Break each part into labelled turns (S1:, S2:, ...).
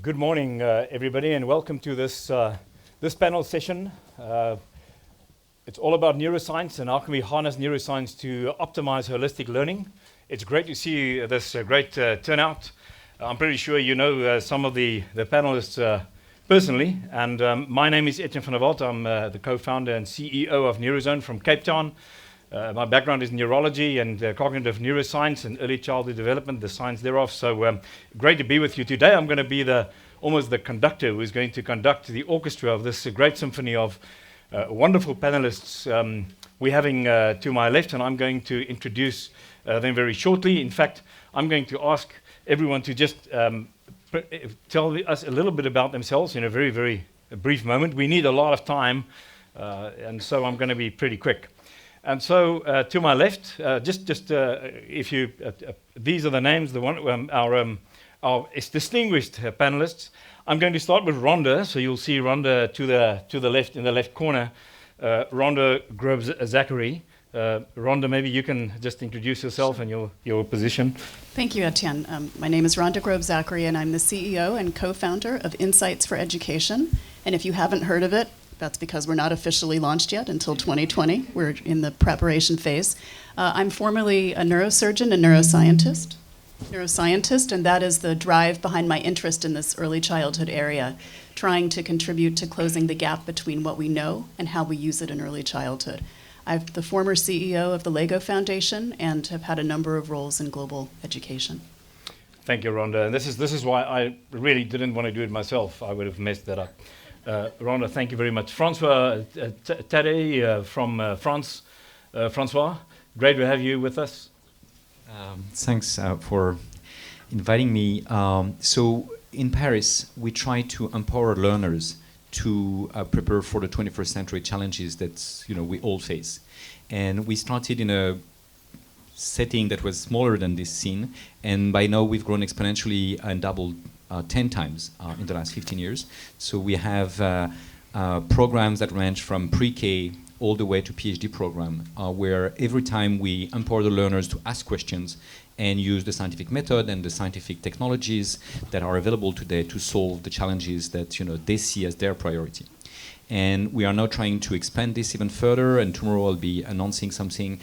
S1: Good morning, everybody, and welcome to this panel session. It's all about neuroscience and how can we harness neuroscience to optimize holistic learning. It's great to see this great turnout. I'm pretty sure you know some of the panelists personally, and my name is Etienne van der Walt. I'm the co-founder and CEO of Neurozone from Cape Town. My background is neurology and cognitive neuroscience and early childhood development, the science thereof. So great to be with you today. I'm going to be almost the conductor who is going to conduct the orchestra of this great symphony of wonderful panelists we're having to my left, and I'm going to introduce them very shortly. In fact, I'm going to ask everyone to just tell us a little bit about themselves in a very, very brief moment. We need a lot of time, and so I'm going to be pretty quick. And so, to my left, if you, these are the names, our distinguished panelists. I'm going to start with Rhonda. So you'll see Rhonda to the left, in the left corner. Rhonda Groves Zachary. Rhonda, maybe you can just introduce yourself and your position.
S2: Thank you, Etienne. My name is Rhonda Groves Zachary, and I'm the CEO and co-founder of Insights for Education. And if you haven't heard of it, that's because we're not officially launched yet until 2020. We're in the preparation phase. I'm formerly a neurosurgeon and neuroscientist, and that is the drive behind my interest in this early childhood area, trying to contribute to closing the gap between what we know and how we use it in early childhood. I'm the former CEO of the Lego Foundation and have had a number of roles in global education.
S1: Thank you, Rhonda. And this is why I really didn't want to do it myself. I would have messed that up. Rhonda, thank you very much. Francois Tade from France. Francois, great to have you with us.
S3: Thanks for inviting me. So in Paris, we try to empower learners to prepare for the 21st century challenges that we all face. And we started in a setting that was smaller than this scene, and by now we've grown exponentially and doubled 10 times in the last 15 years. So we have programs that range from pre-K all the way to PhD program, where every time we empower the learners to ask questions and use the scientific method and the scientific technologies that are available today to solve the challenges that they see as their priority. And we are now trying to expand this even further, and tomorrow I'll be announcing something.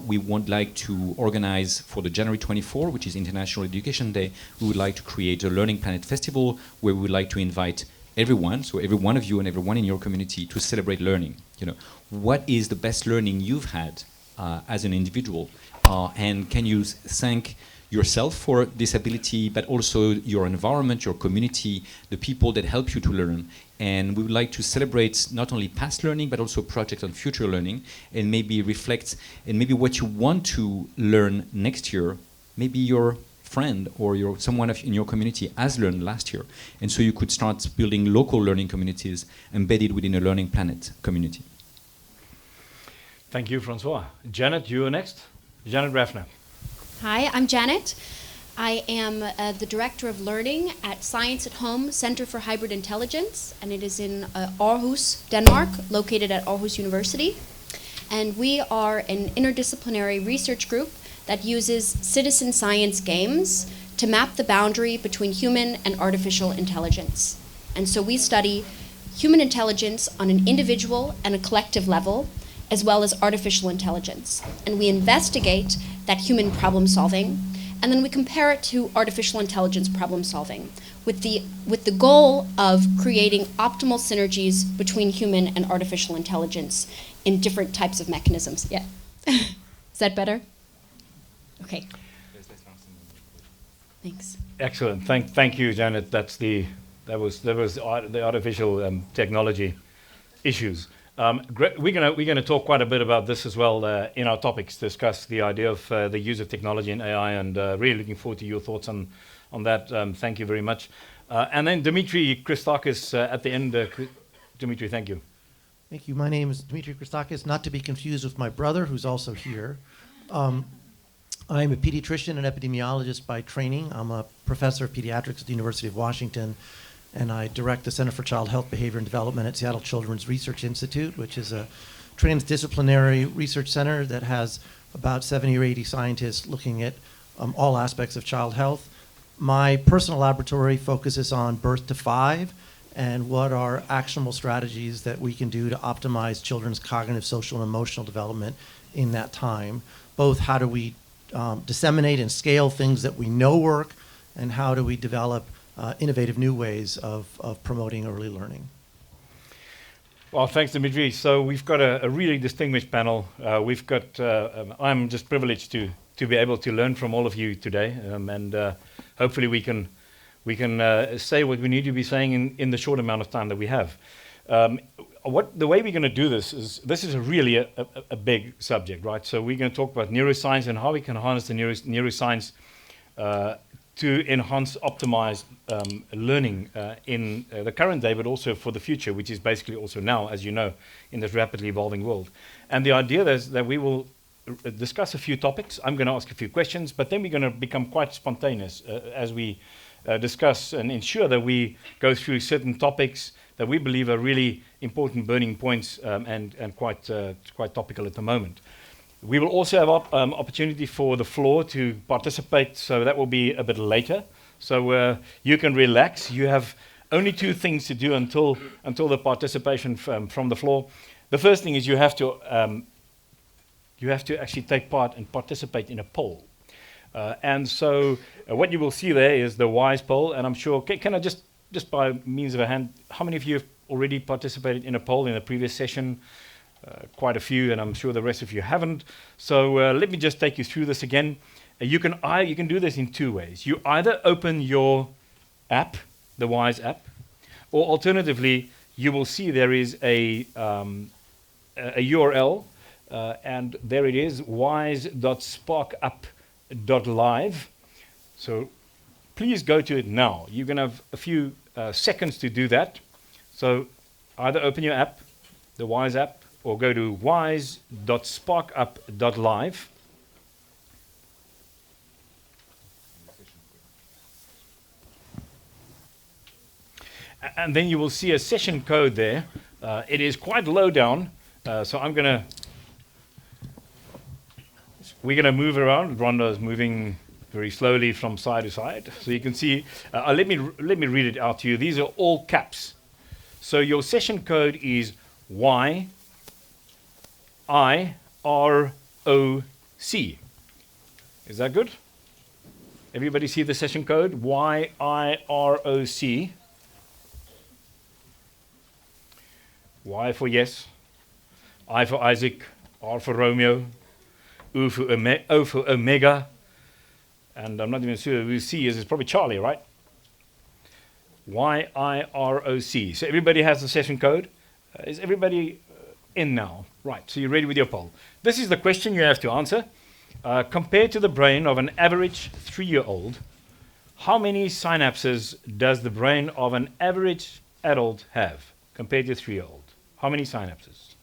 S3: We would like to organize for the January 24, which is International Education Day, we would like to create a Learning Planet Festival where we would like to invite everyone, so every one of you and everyone in your community, to celebrate learning. What is the best learning you've had as an individual? And can you thank yourself for this ability, but also your environment, your community, the people that help you to learn. And we would like to celebrate not only past learning, but also project on future learning, and maybe reflect, and maybe what you want to learn next year, maybe your friend or someone in your community has learned last year. And so you could start building local learning communities embedded within a Learning Planet community.
S1: Thank you, Francois. Janet, you are next. Janet Raffner.
S4: Hi, I'm Janet. I am the Director of Learning at Science at Home Center for Hybrid Intelligence, and it is in Aarhus, Denmark, located at Aarhus University. And we are an interdisciplinary research group that uses citizen science games to map the boundary between human and artificial intelligence. And so we study human intelligence on an individual and a collective level, as well as artificial intelligence. And we investigate that human problem solving, and then we compare it to artificial intelligence problem solving with the goal of creating optimal synergies between human and artificial intelligence in different types of mechanisms. Yeah. Is that better? Okay. Thanks.
S1: Excellent. Thank you, Janet. That was the artificial technology issues. We're going to talk quite a bit about this as well in our topics, discuss the idea of the use of technology and AI, and really looking forward to your thoughts on that. Thank you very much. And then Dimitri Christakis at the end. Dimitri, thank you.
S5: Thank you. My name is Dimitri Christakis, not to be confused with my brother, who's also here. I'm a pediatrician and epidemiologist by training. I'm a professor of pediatrics at the University of Washington, and I direct the Center for Child Health, Behavior, and Development at Seattle Children's Research Institute, which is a transdisciplinary research center that has about 70 or 80 scientists looking at all aspects of child health. My personal laboratory focuses on birth to 5 and what are actionable strategies that we can do to optimize children's cognitive, social, and emotional development in that time. Both how do we disseminate and scale things that we know work, and how do we develop innovative new ways of promoting early learning.
S1: Well, thanks, Dimitri. So we've got a really distinguished panel. We've got, I'm just privileged to be able to learn from all of you today, and hopefully we can say what we need to be saying in the short amount of time that we have. The way we're going to do this is really a big subject, right? So we're going to talk about neuroscience and how we can harness the neuroscience to enhance, optimize learning in the current day, but also for the future, which is basically also now, as you know, in this rapidly evolving world. And the idea is that we will discuss a few topics. I'm going to ask a few questions, but then we're going to become quite spontaneous as we discuss and ensure that we go through certain topics that we believe are really important burning points and quite topical at the moment. We will also have opportunity for the floor to participate, so that will be a bit later. So you can relax. You have only 2 things to do until the participation from the floor. The first thing is you have to actually take part and participate in a poll. And so what you will see there is the WISE poll, and I'm sure, can I just by means of a hand, how many of you have already participated in a poll in a previous session? Quite a few, and I'm sure the rest of you haven't. So let me just take you through this again. You can do this in 2 ways. You either open your app, the WISE app, or alternatively, you will see there is a URL, and there it is, wise.sparkup.live. So please go to it now. You're going to have a few seconds to do that. So either open your app, the WISE app, or go to wise.sparkup.live. And then you will see a session code there. It is quite low down, so we're gonna move around. Rhonda is moving very slowly from side to side, so you can see. Let me read it out to you. These are all caps. So your session code is YIROC. Is that good? Everybody see the session code? YIROC. Y for yes, I for Isaac, R for Romeo, O for Omega, and I'm not even sure who C is. It's probably Charlie, right? YIROC. So everybody has the session code. Is everybody in now? Right, so you're ready with your poll. This is the question you have to answer. Compared to the brain of an average 3-year-old, how many synapses does the brain of an average adult have compared to a 3-year-old? How many synapses?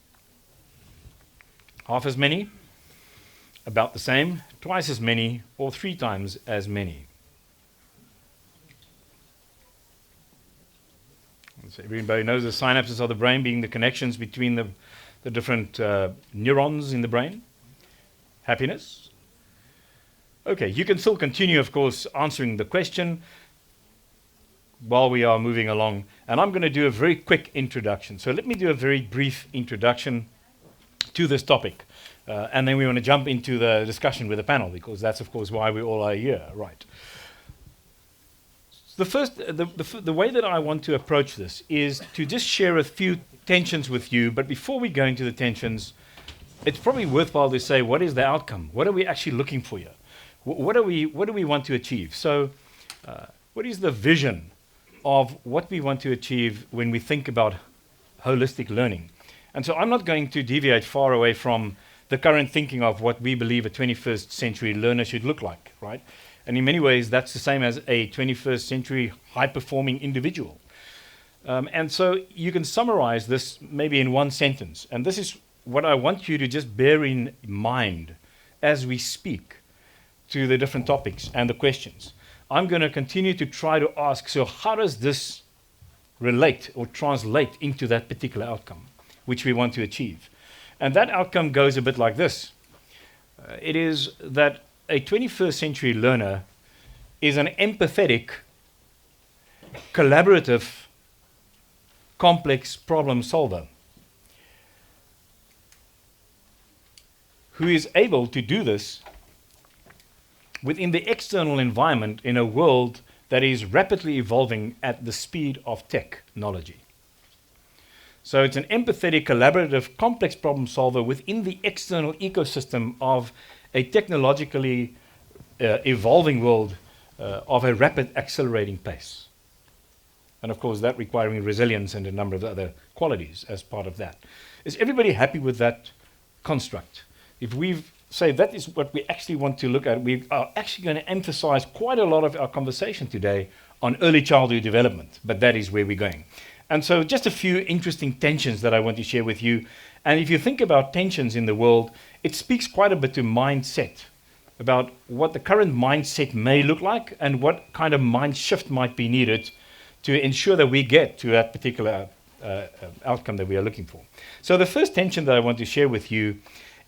S1: Half as many? About the same? Twice as many? Or 3 times as many? So everybody knows the synapses of the brain being the connections between the different neurons in the brain. Happiness? Okay, you can still continue, of course, answering the question while we are moving along. And I'm going to do a very quick introduction. So let me do a very brief introduction to this topic. And then we want to jump into the discussion with the panel, because that's, of course, why we all are here, right? The way that I want to approach this is to just share a few tensions with you. But before we go into the tensions, it's probably worthwhile to say, what is the outcome? What are we actually looking for here? What do we want to achieve? So what is the vision of what we want to achieve when we think about holistic learning? And so I'm not going to deviate far away from the current thinking of what we believe a 21st century learner should look like, right? And in many ways, that's the same as a 21st century high-performing individual. And so you can summarize this maybe in one sentence. And this is what I want you to just bear in mind as we speak to the different topics and the questions. I'm going to continue to try to ask, so how does this relate or translate into that particular outcome which we want to achieve? And that outcome goes a bit like this. It is that a 21st century learner is an empathetic, collaborative, complex problem solver who is able to do this within the external environment in a world that is rapidly evolving at the speed of technology. So it's an empathetic, collaborative, complex problem solver within the external ecosystem of a technologically evolving world of a rapid accelerating pace. And of course, that requiring resilience and a number of other qualities as part of that. Is everybody happy with that construct? If we say that is what we actually want to look at, we are actually going to emphasize quite a lot of our conversation today on early childhood development, but that is where we're going. And so just a few interesting tensions that I want to share with you. And if you think about tensions in the world, it speaks quite a bit to mindset, about what the current mindset may look like and what kind of mind shift might be needed to ensure that we get to that particular outcome that we are looking for. So the first tension that I want to share with you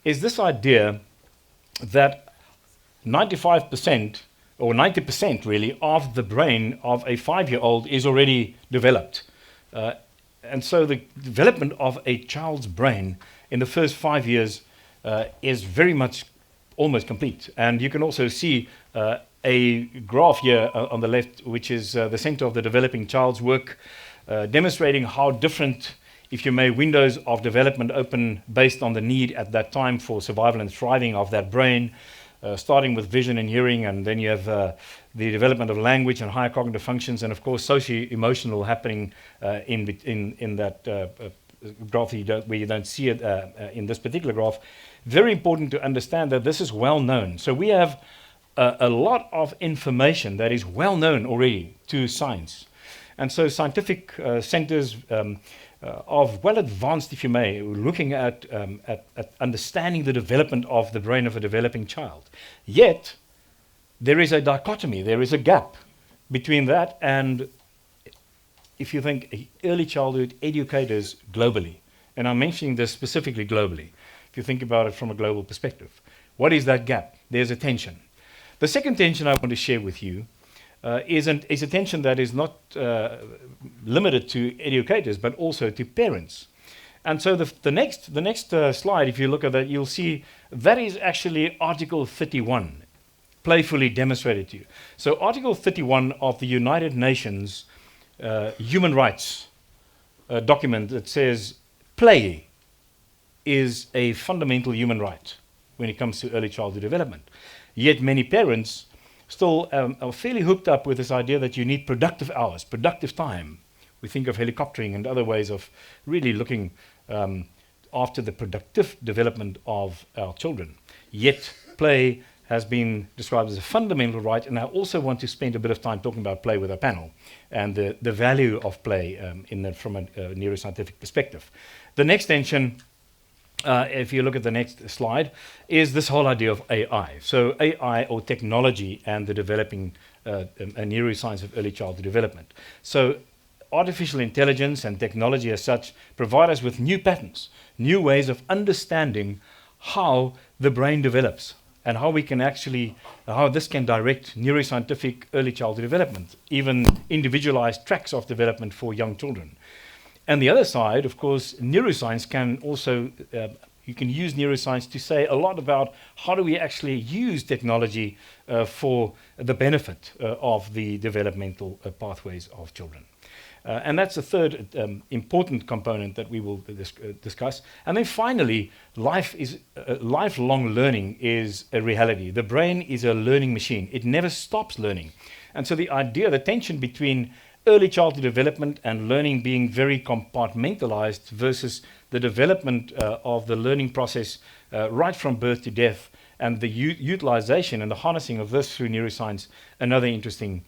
S1: is this idea that 95% or 90% really of the brain of a 5-year-old is already developed. And so the development of a child's brain in the first 5 years is very much almost complete. And you can also see a graph here on the left, which is the center of the developing child's work, demonstrating how different, if you may, windows of development open based on the need at that time for survival and thriving of that brain, starting with vision and hearing, and then you have the development of language and higher cognitive functions, and of course socio-emotional happening in that graph where you don't see it in this particular graph. Very important to understand that this is well known. So we have a lot of information that is well known already to science. And so scientific centers of well advanced, if you may, looking at understanding the development of the brain of a developing child. Yet, there is a dichotomy, there is a gap between that and, if you think, early childhood educators globally. And I'm mentioning this specifically globally, if you think about it from a global perspective. What is that gap? There's a tension. The second tension I want to share with you is a tension that is not limited to educators, but also to parents. And so the next slide, if you look at that, you'll see that is actually Article 31, playfully demonstrated to you. So Article 31 of the United Nations Human Rights document that says play is a fundamental human right when it comes to early childhood development. Yet many parents still are fairly hooked up with this idea that you need productive hours, productive time. We think of helicoptering and other ways of really looking after the productive development of our children. Yet play has been described as a fundamental right, and I also want to spend a bit of time talking about play with our panel and the value of play from a neuroscientific perspective. The next tension, if you look at the next slide, is this whole idea of AI. So AI, or technology, and the developing a neuroscience of early childhood development. So artificial intelligence and technology as such provide us with new patterns, new ways of understanding how the brain develops and how we can actually, how this can direct neuroscientific early childhood development, even individualized tracks of development for young children. And the other side, of course, neuroscience can also, you can use neuroscience to say a lot about how do we actually use technology for the benefit of the developmental pathways of children. And that's the third important component that we will discuss. And then finally, lifelong learning is a reality. The brain is a learning machine. It never stops learning. And so the idea, the tension between early childhood development and learning being very compartmentalized versus the development of the learning process right from birth to death, and the utilization and the harnessing of this through neuroscience, another interesting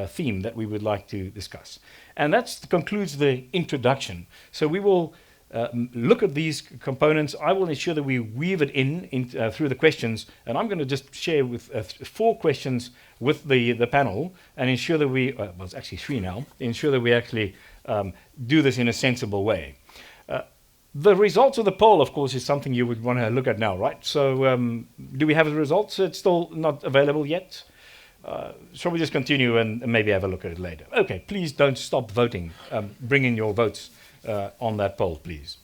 S1: theme that we would like to discuss. And that concludes the introduction. So we will look at these components. I will ensure that we weave it in through the questions, and I'm going to just share with 4 questions with the panel and ensure that we, well, it's actually 3 now, ensure that we actually do this in a sensible way. The results of the poll, of course, is something you would want to look at now, right? So do we have the results? It's still not available yet. Shall we just continue and maybe have a look at it later? Okay, please don't stop voting. Bring in your votes on that poll, please.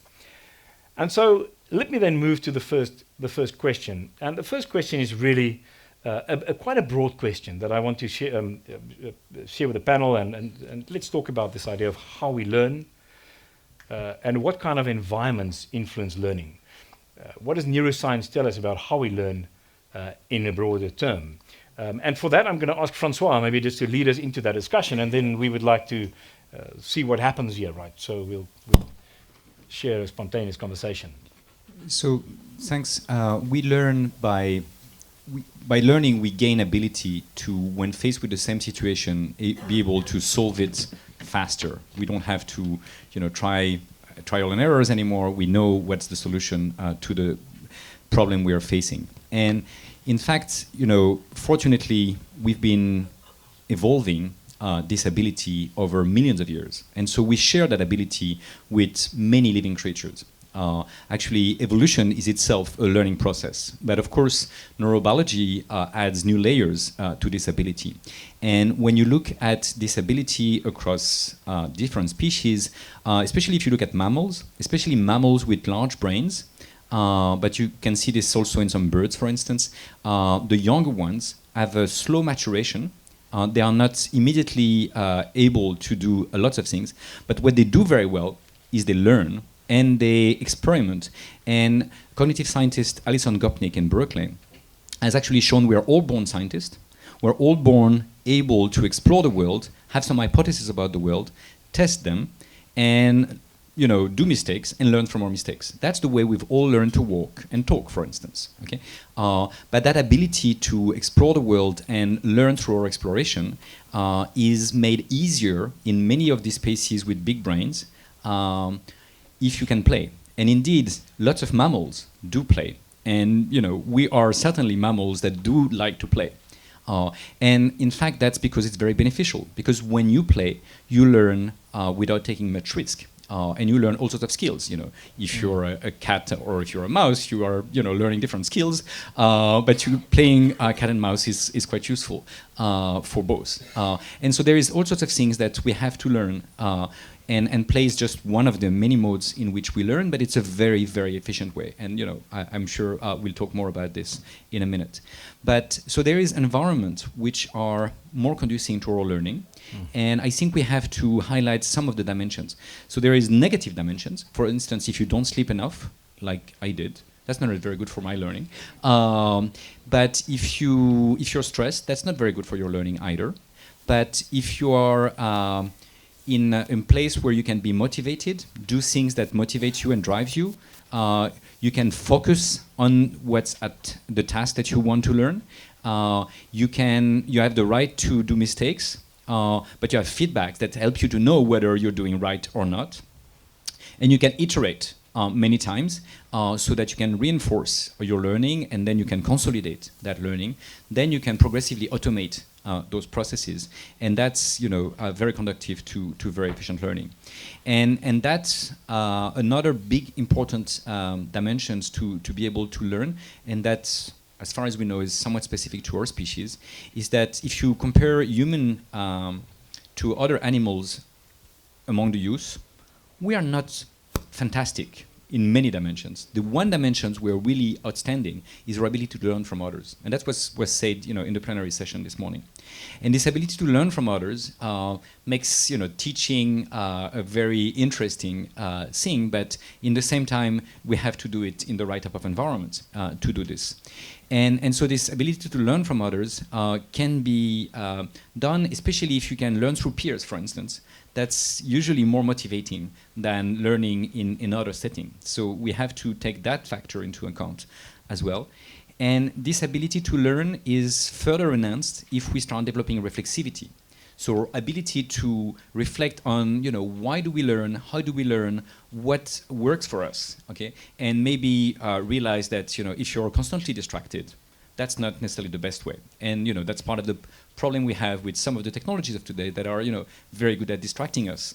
S1: And so let me then move to the first question. And the first question is really quite a broad question that I want to share with the panel. And let's talk about this idea of how we learn and what kind of environments influence learning. What does neuroscience tell us about how we learn in a broader term? And for that, I'm going to ask Francois maybe just to lead us into that discussion, and then we would like to see what happens here, right? So we'll share a spontaneous conversation.
S3: So, thanks. We learn by learning, we gain ability to, when faced with the same situation, be able to solve it faster. We don't have to, try trial and errors anymore. We know what's the solution to the problem we are facing. And in fact, fortunately, we've been evolving this ability over millions of years. And so we share that ability with many living creatures. Actually, evolution is itself a learning process. But of course, neurobiology adds new layers to this ability. And when you look at this ability across different species, especially if you look at mammals, especially mammals with large brains, but you can see this also in some birds, for instance. The younger ones have a slow maturation. They are not immediately able to do a lot of things, but what they do very well is they learn and they experiment. And cognitive scientist Alison Gopnik in Berkeley has actually shown we are all born scientists. We're all born able to explore the world, have some hypotheses about the world, test them, and do mistakes and learn from our mistakes. That's the way we've all learned to walk and talk, for instance. Okay, but that ability to explore the world and learn through our exploration is made easier in many of these species with big brains if you can play. And indeed, lots of mammals do play. And we are certainly mammals that do like to play. And in fact, that's because it's very beneficial. Because when you play, you learn without taking much risk. And you learn all sorts of skills. If you're a cat or if you're a mouse, you are learning different skills. But playing cat and mouse is quite useful for both. And so there is all sorts of things that we have to learn. And play is just one of the many modes in which we learn, but it's a very, very efficient way. And I'm sure we'll talk more about this in a minute. But so there is environments which are more conducive to our learning. And I think we have to highlight some of the dimensions. So there is negative dimensions. For instance, if you don't sleep enough, like I did, that's not very good for my learning. But if you're stressed, that's not very good for your learning either. But if you are in a place where you can be motivated, do things that motivate you and drive you, you can focus on what's at the task that you want to learn. You have the right to do mistakes. But you have feedback that help you to know whether you're doing right or not. And you can iterate many times so that you can reinforce your learning, and then you can consolidate that learning. Then you can progressively automate those processes. And that's very conducive to very efficient learning. And that's another big important dimensions to be able to learn. And that's, as far as we know, is somewhat specific to our species, is that if you compare human to other animals among the youth, we are not fantastic in many dimensions. The one dimension we're really outstanding is our ability to learn from others. And that's what was said in the plenary session this morning. And this ability to learn from others makes teaching a very interesting thing, but in the same time, we have to do it in the right type of environment to do this. And so this ability to learn from others can be done, especially if you can learn through peers, for instance. That's usually more motivating than learning in other settings. So we have to take that factor into account as well. And this ability to learn is further enhanced if we start developing reflexivity. So our ability to reflect on, why do we learn, how do we learn, what works for us, okay? And maybe realize that, if you're constantly distracted, that's not necessarily the best way. And, that's part of the problem we have with some of the technologies of today that are, very good at distracting us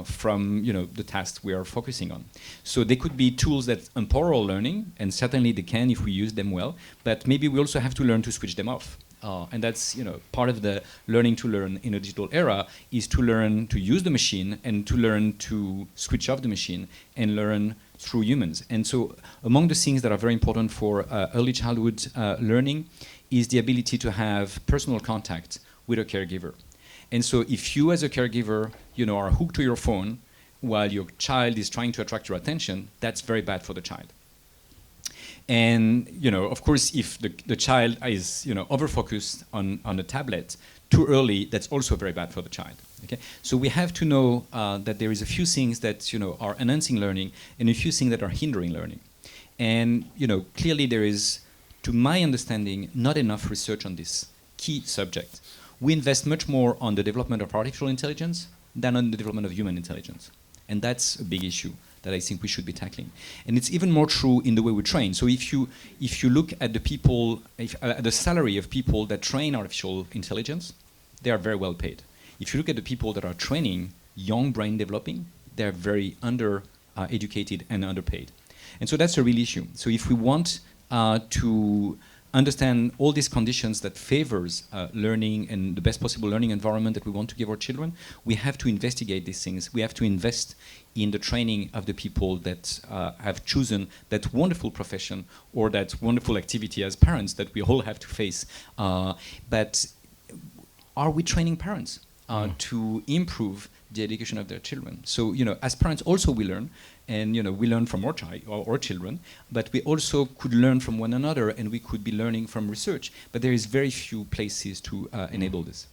S3: from, the tasks we are focusing on. So they could be tools that empower our learning, and certainly they can if we use them well, but maybe we also have to learn to switch them off. And that's part of the learning to learn in a digital era is to learn to use the machine and to learn to switch off the machine and learn through humans. And so among the things that are very important for early childhood learning is the ability to have personal contact with a caregiver. And so if you as a caregiver, are hooked to your phone while your child is trying to attract your attention, that's very bad for the child. And of course, if the child is over-focused on the tablet too early, that's also very bad for the child. Okay, so we have to know that there is a few things that are enhancing learning and a few things that are hindering learning. And clearly there is, to my understanding, not enough research on this key subject. We invest much more on the development of artificial intelligence than on the development of human intelligence, and that's a big issue that I think we should be tackling. And it's even more true in the way we train. So if you look at the people, the salary of people that train artificial intelligence, they are very well paid. If you look at the people that are training young brain developing, they're very educated and underpaid. And so that's a real issue. So if we want to understand all these conditions that favors learning and the best possible learning environment that we want to give our children, we have to investigate these things. We have to invest in the training of the people that have chosen that wonderful profession or that wonderful activity as parents that we all have to face. But are we training parents to improve the education of their children? So, as parents also we learn, and we learn from our children, but we also could learn from one another, and we could be learning from research. But there is very few places to enable this.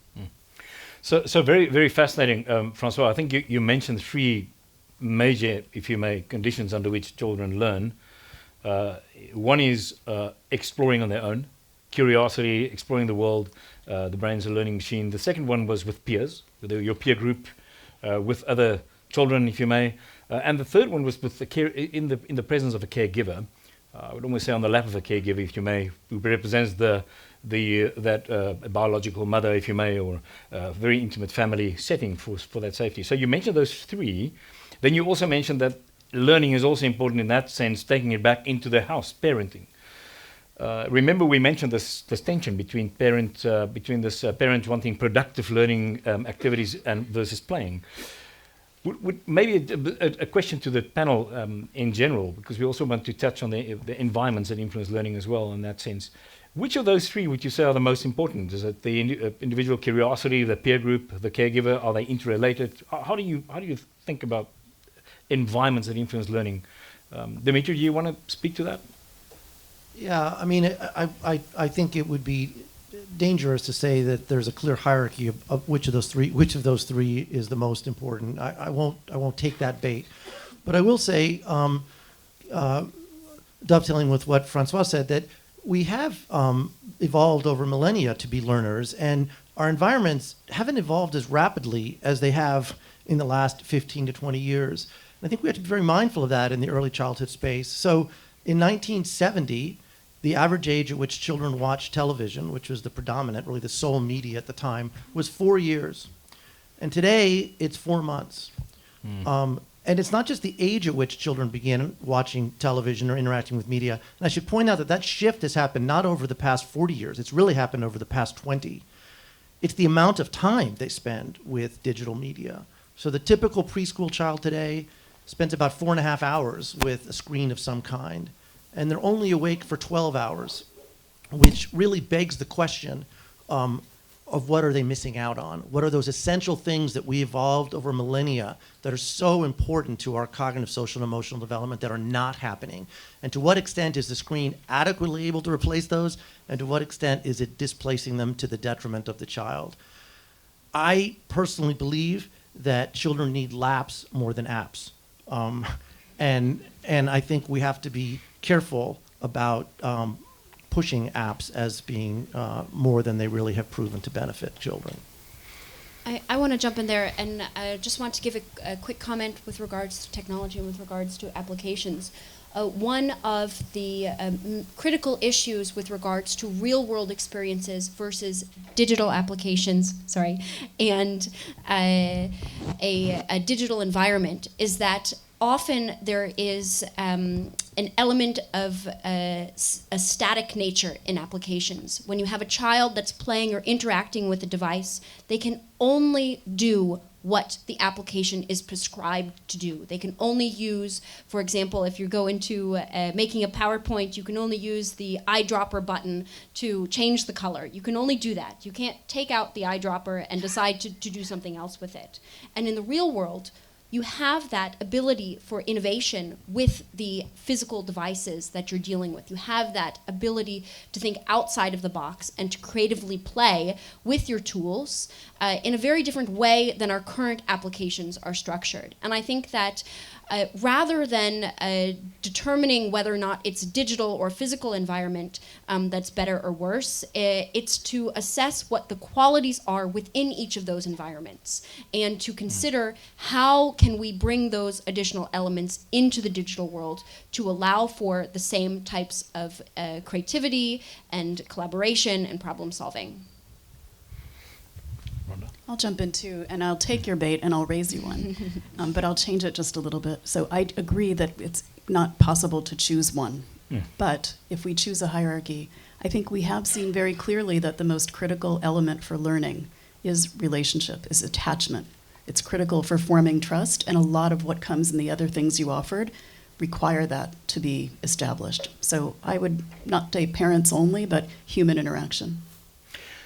S1: So very, very fascinating, Francois. I think you mentioned three major, if you may, conditions under which children learn. One is exploring on their own, curiosity, exploring the world. The brain's a learning machine. The second one was with peers, with your peer group, with other children, if you may. And the third one was with in the presence of a caregiver. I would almost say on the lap of a caregiver, if you may, who represents that biological mother, if you may, or a very intimate family setting for that safety. So you mentioned those three. Then you also mentioned that learning is also important in that sense, taking it back into the house, parenting. Remember, we mentioned this tension between parents wanting productive learning activities and versus playing. Would maybe a question to the panel in general, because we also want to touch on the environments that influence learning as well in that sense. Which of those three would you say are the most important? Is it the individual curiosity, the peer group, the caregiver? Are they interrelated? How do you think about environments that influence learning? Dimitri, do you want to speak to that?
S5: Yeah, I mean, I think it would be dangerous to say that there's a clear hierarchy of which of those three is the most important. I won't take that bait, but I will say, dovetailing with what Francois said, that we have evolved over millennia to be learners, and our environments haven't evolved as rapidly as they have in the last 15 to 20 years. And I think we have to be very mindful of that in the early childhood space. So in 1970, the average age at which children watched television, which was the predominant, really the sole media at the time, was 4 years. And today, it's 4 months. And it's not just the age at which children begin watching television or interacting with media. And I should point out that that shift has happened not over the past 40 years. It's really happened over the past 20. It's the amount of time they spend with digital media. So the typical preschool child today spends about 4.5 hours with a screen of some kind. And they're only awake for 12 hours, which really begs the question of what are they missing out on? What are those essential things that we evolved over millennia that are so important to our cognitive, social, and emotional development that are not happening? And to what extent is the screen adequately able to replace those? And to what extent is it displacing them to the detriment of the child? I personally believe that children need laps more than apps. And I think we have to be careful about pushing apps as being more than they really have proven to benefit children.
S4: I want to jump in there, and I just want to give a quick comment with regards to technology and with regards to applications. One of the critical issues with regards to real-world experiences versus digital applications, and a digital environment is that often there is an element of a static nature in applications. When you have a child that's playing or interacting with a device, they can only do what the application is prescribed to do. They can only use, for example, if you go into making a PowerPoint, you can only use the eyedropper button to change the color. You can only do that. You can't take out the eyedropper and decide to do something else with it. And in the real world, you have that ability for innovation with the physical devices that you're dealing with. You have that ability to think outside of the box and to creatively play with your tools in a very different way than our current applications are structured. And I think that rather than determining whether or not it's digital or physical environment that's better or worse, it's to assess what the qualities are within each of those environments and to consider how can we bring those additional elements into the digital world to allow for the same types of creativity and collaboration and problem solving.
S1: Rhonda?
S2: I'll jump in too, and I'll take your bait and I'll raise you one, but I'll change it just a little bit. So I agree that it's not possible to choose one, but if we choose a hierarchy, I think we have seen very clearly that the most critical element for learning is relationship, is attachment. It's critical for forming trust, and a lot of what comes in the other things you offered require that to be established. So I would not say parents only, but human interaction.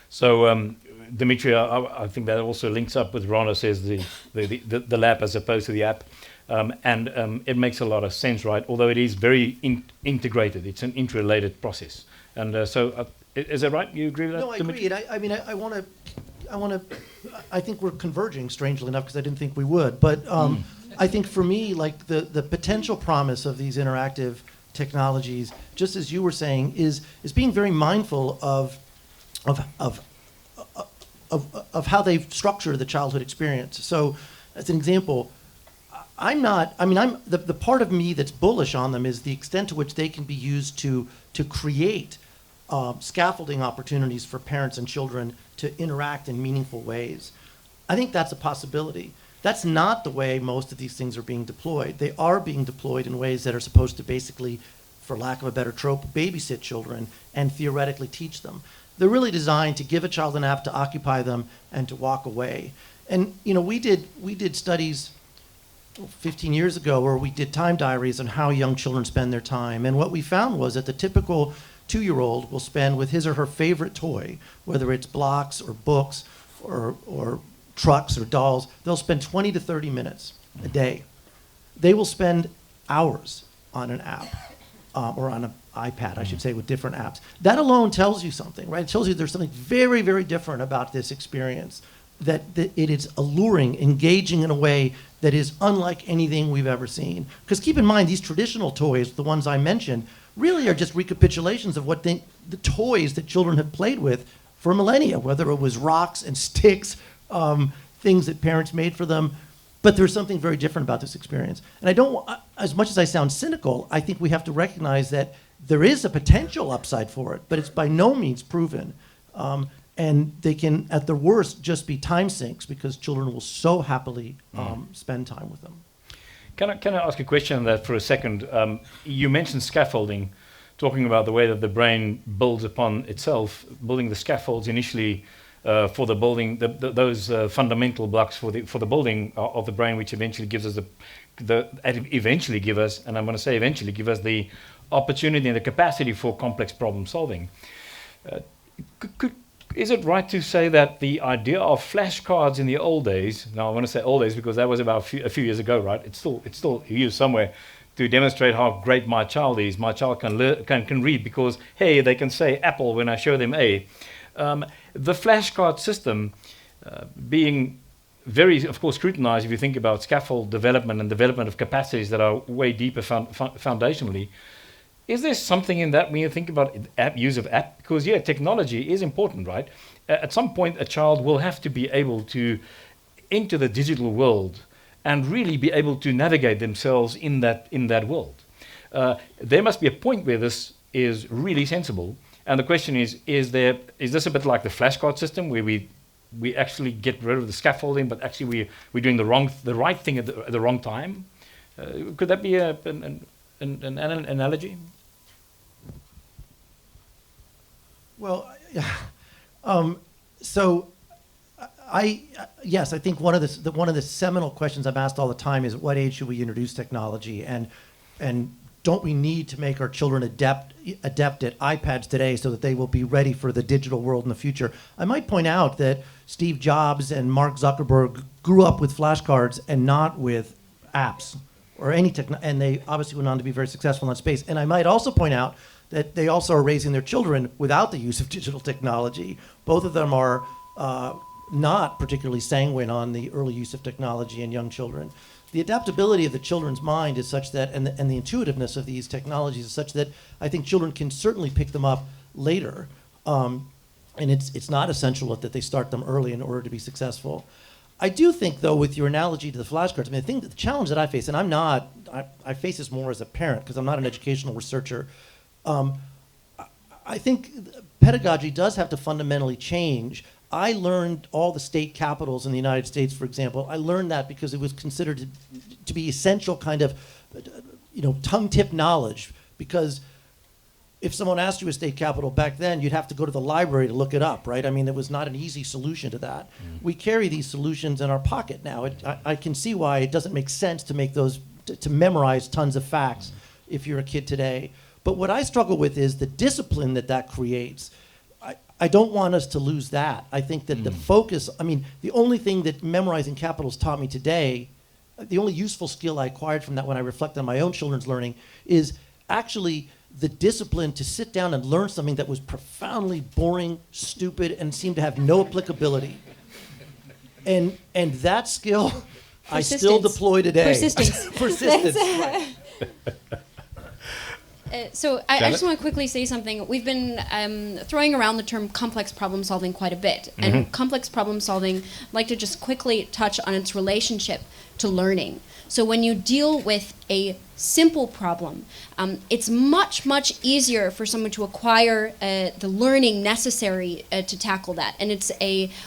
S1: So, Dimitri, I think that also links up with Rhonda says the lab as opposed to the app. And it makes a lot of sense, right? Although it is very integrated. It's an interrelated process. And is that right? You agree with that,
S5: No, I
S1: Dimitri?
S5: agree. I mean, I want to. I think we're converging, strangely enough, because I didn't think we would. But I think for me, like the potential promise of these interactive technologies, just as you were saying, is being very mindful of how they structure the childhood experience. So, as an example, the part of me that's bullish on them is the extent to which they can be used to create scaffolding opportunities for parents and children to interact in meaningful ways. I think that's a possibility. That's not the way most of these things are being deployed. They are being deployed in ways that are supposed to basically, for lack of a better trope, babysit children and theoretically teach them. They're really designed to give a child an app to occupy them and to walk away. And we did studies 15 years ago where we did time diaries on how young children spend their time. And what we found was that the typical 2-year-old will spend with his or her favorite toy, whether it's blocks or books or trucks or dolls, they'll spend 20 to 30 minutes a day. They will spend hours on an app or on an iPad, I should say, with different apps. That alone tells you something, right? It tells you there's something very, very different about this experience, that it is alluring, engaging in a way that is unlike anything we've ever seen. Because keep in mind, these traditional toys, the ones I mentioned, really are just recapitulations of what the toys that children have played with for millennia, whether it was rocks and sticks, things that parents made for them. But there's something very different about this experience. And I don't, as much as I sound cynical, I think we have to recognize that there is a potential upside for it, but it's by no means proven. And they can, at their worst, just be time sinks because children will so happily spend time with them.
S1: Can I ask a question on that for a second? You mentioned scaffolding, talking about the way that the brain builds upon itself, building the scaffolds initially for the building, those fundamental blocks for the building of the brain, which eventually gives us eventually give us the opportunity and the capacity for complex problem solving. Is it right to say that the idea of flashcards in the old days, now I want to say old days because that was about a few years ago, right? It's still used somewhere to demonstrate how great my child is. My child can read because, hey, they can say apple when I show them A. The flashcard system being very, of course, scrutinized if you think about scaffold development and development of capacities that are way deeper foundationally. Is there something in that when you think about use of app? Because, yeah, technology is important, right? At some point, a child will have to be able to enter the digital world and really be able to navigate themselves in that world. There must be a point where this is really sensible. And the question is this a bit like the flashcard system where we actually get rid of the scaffolding, but actually we're doing the right thing at the wrong time? Could that be an analogy?
S5: Well, so yes, I think one of the seminal questions I'm asked all the time is, at what age should we introduce technology, and don't we need to make our children adept at iPads today so that they will be ready for the digital world in the future? I might point out that Steve Jobs and Mark Zuckerberg grew up with flashcards and not with apps or any and they obviously went on to be very successful in that space. And I might also point out that they also are raising their children without the use of digital technology. Both of them are not particularly sanguine on the early use of technology in young children. The adaptability of the children's mind is such that, and the intuitiveness of these technologies is such that I think children can certainly pick them up later. And it's not essential that they start them early in order to be successful. I do think, though, with your analogy to the flashcards, I mean, I think the challenge that I face, and I face this more as a parent because I'm not an educational researcher. I think pedagogy does have to fundamentally change. I learned all the state capitals in the United States, for example. I learned that because it was considered to be essential kind of, tongue-tip knowledge. Because if someone asked you a state capital back then, you'd have to go to the library to look it up, right? I mean, it was not an easy solution to that. We carry these solutions in our pocket now. I can see why it doesn't make sense to make those, to memorize tons of facts if you're a kid today. But what I struggle with is the discipline that creates. I don't want us to lose that. I think that the focus, the only thing that memorizing capitals taught me today, the only useful skill I acquired from that when I reflect on my own children's learning, is actually the discipline to sit down and learn something that was profoundly boring, stupid, and seemed to have no applicability. And that skill I still deploy today.
S4: Persistence.
S5: Persistence, right.
S4: So I just want to quickly say something. We've been throwing around the term complex problem solving quite a bit. And complex problem solving, I'd like to just quickly touch on its relationship to learning. So when you deal with a simple problem, it's much, much easier for someone to acquire the learning necessary to tackle that. And it's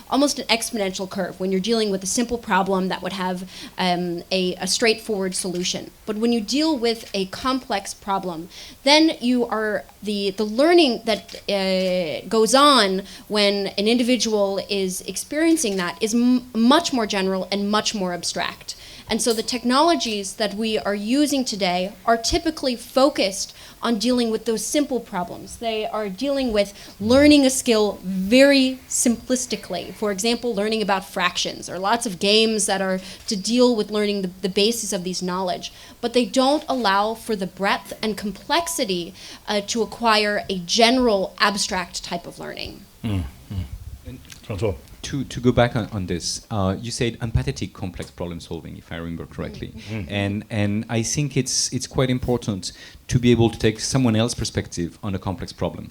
S4: almost an exponential curve when you're dealing with a simple problem that would have a straightforward solution. But when you deal with a complex problem, then you are the learning that goes on when an individual is experiencing that is much more general and much more abstract. And so the technologies that we are using today are typically focused on dealing with those simple problems. They are dealing with learning a skill very simplistically. For example, learning about fractions. There are lots of games that are to deal with learning the basis of these knowledge. But they don't allow for the breadth and complexity to acquire a general abstract type of learning.
S1: François.
S3: To go back on this, you said empathetic complex problem solving, if I remember correctly, and I think it's quite important to be able to take someone else's perspective on a complex problem,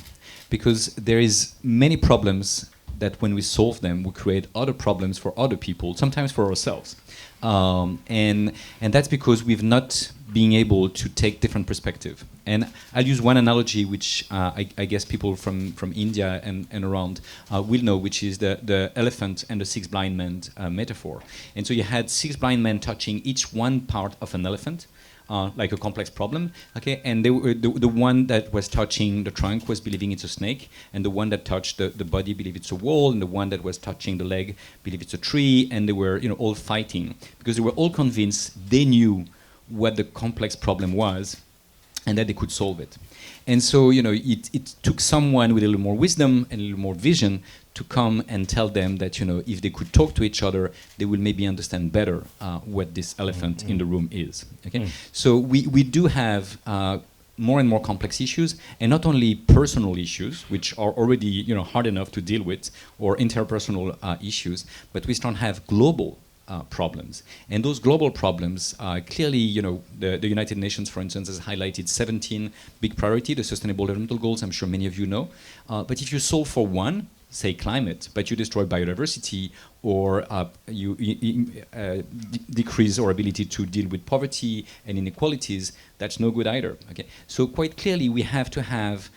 S3: because there is many problems that when we solve them, we create other problems for other people, sometimes for ourselves, and that's because we've not being able to take different perspective. And I'll use one analogy which I guess people from India and around will know, which is the elephant and the six blind men metaphor. And so you had six blind men touching each one part of an elephant, like a complex problem, okay? And they were the one that was touching the trunk was believing it's a snake, and the one that touched the body believed it's a wall, and the one that was touching the leg believed it's a tree, and they were all fighting because they were all convinced they knew what the complex problem was and that they could solve it. And so, it took someone with a little more wisdom and a little more vision to come and tell them that, if they could talk to each other, they will maybe understand better what this elephant in the room is. Okay? So we do have more and more complex issues, and not only personal issues, which are already hard enough to deal with, or interpersonal issues, but we start to have global problems. And those global problems, clearly, the United Nations, for instance, has highlighted 17 big priorities, the Sustainable Development Goals, I'm sure many of you know. But if you solve for one, say, climate, but you destroy biodiversity, or you decrease our ability to deal with poverty and inequalities, that's no good either. Okay, so quite clearly we have to have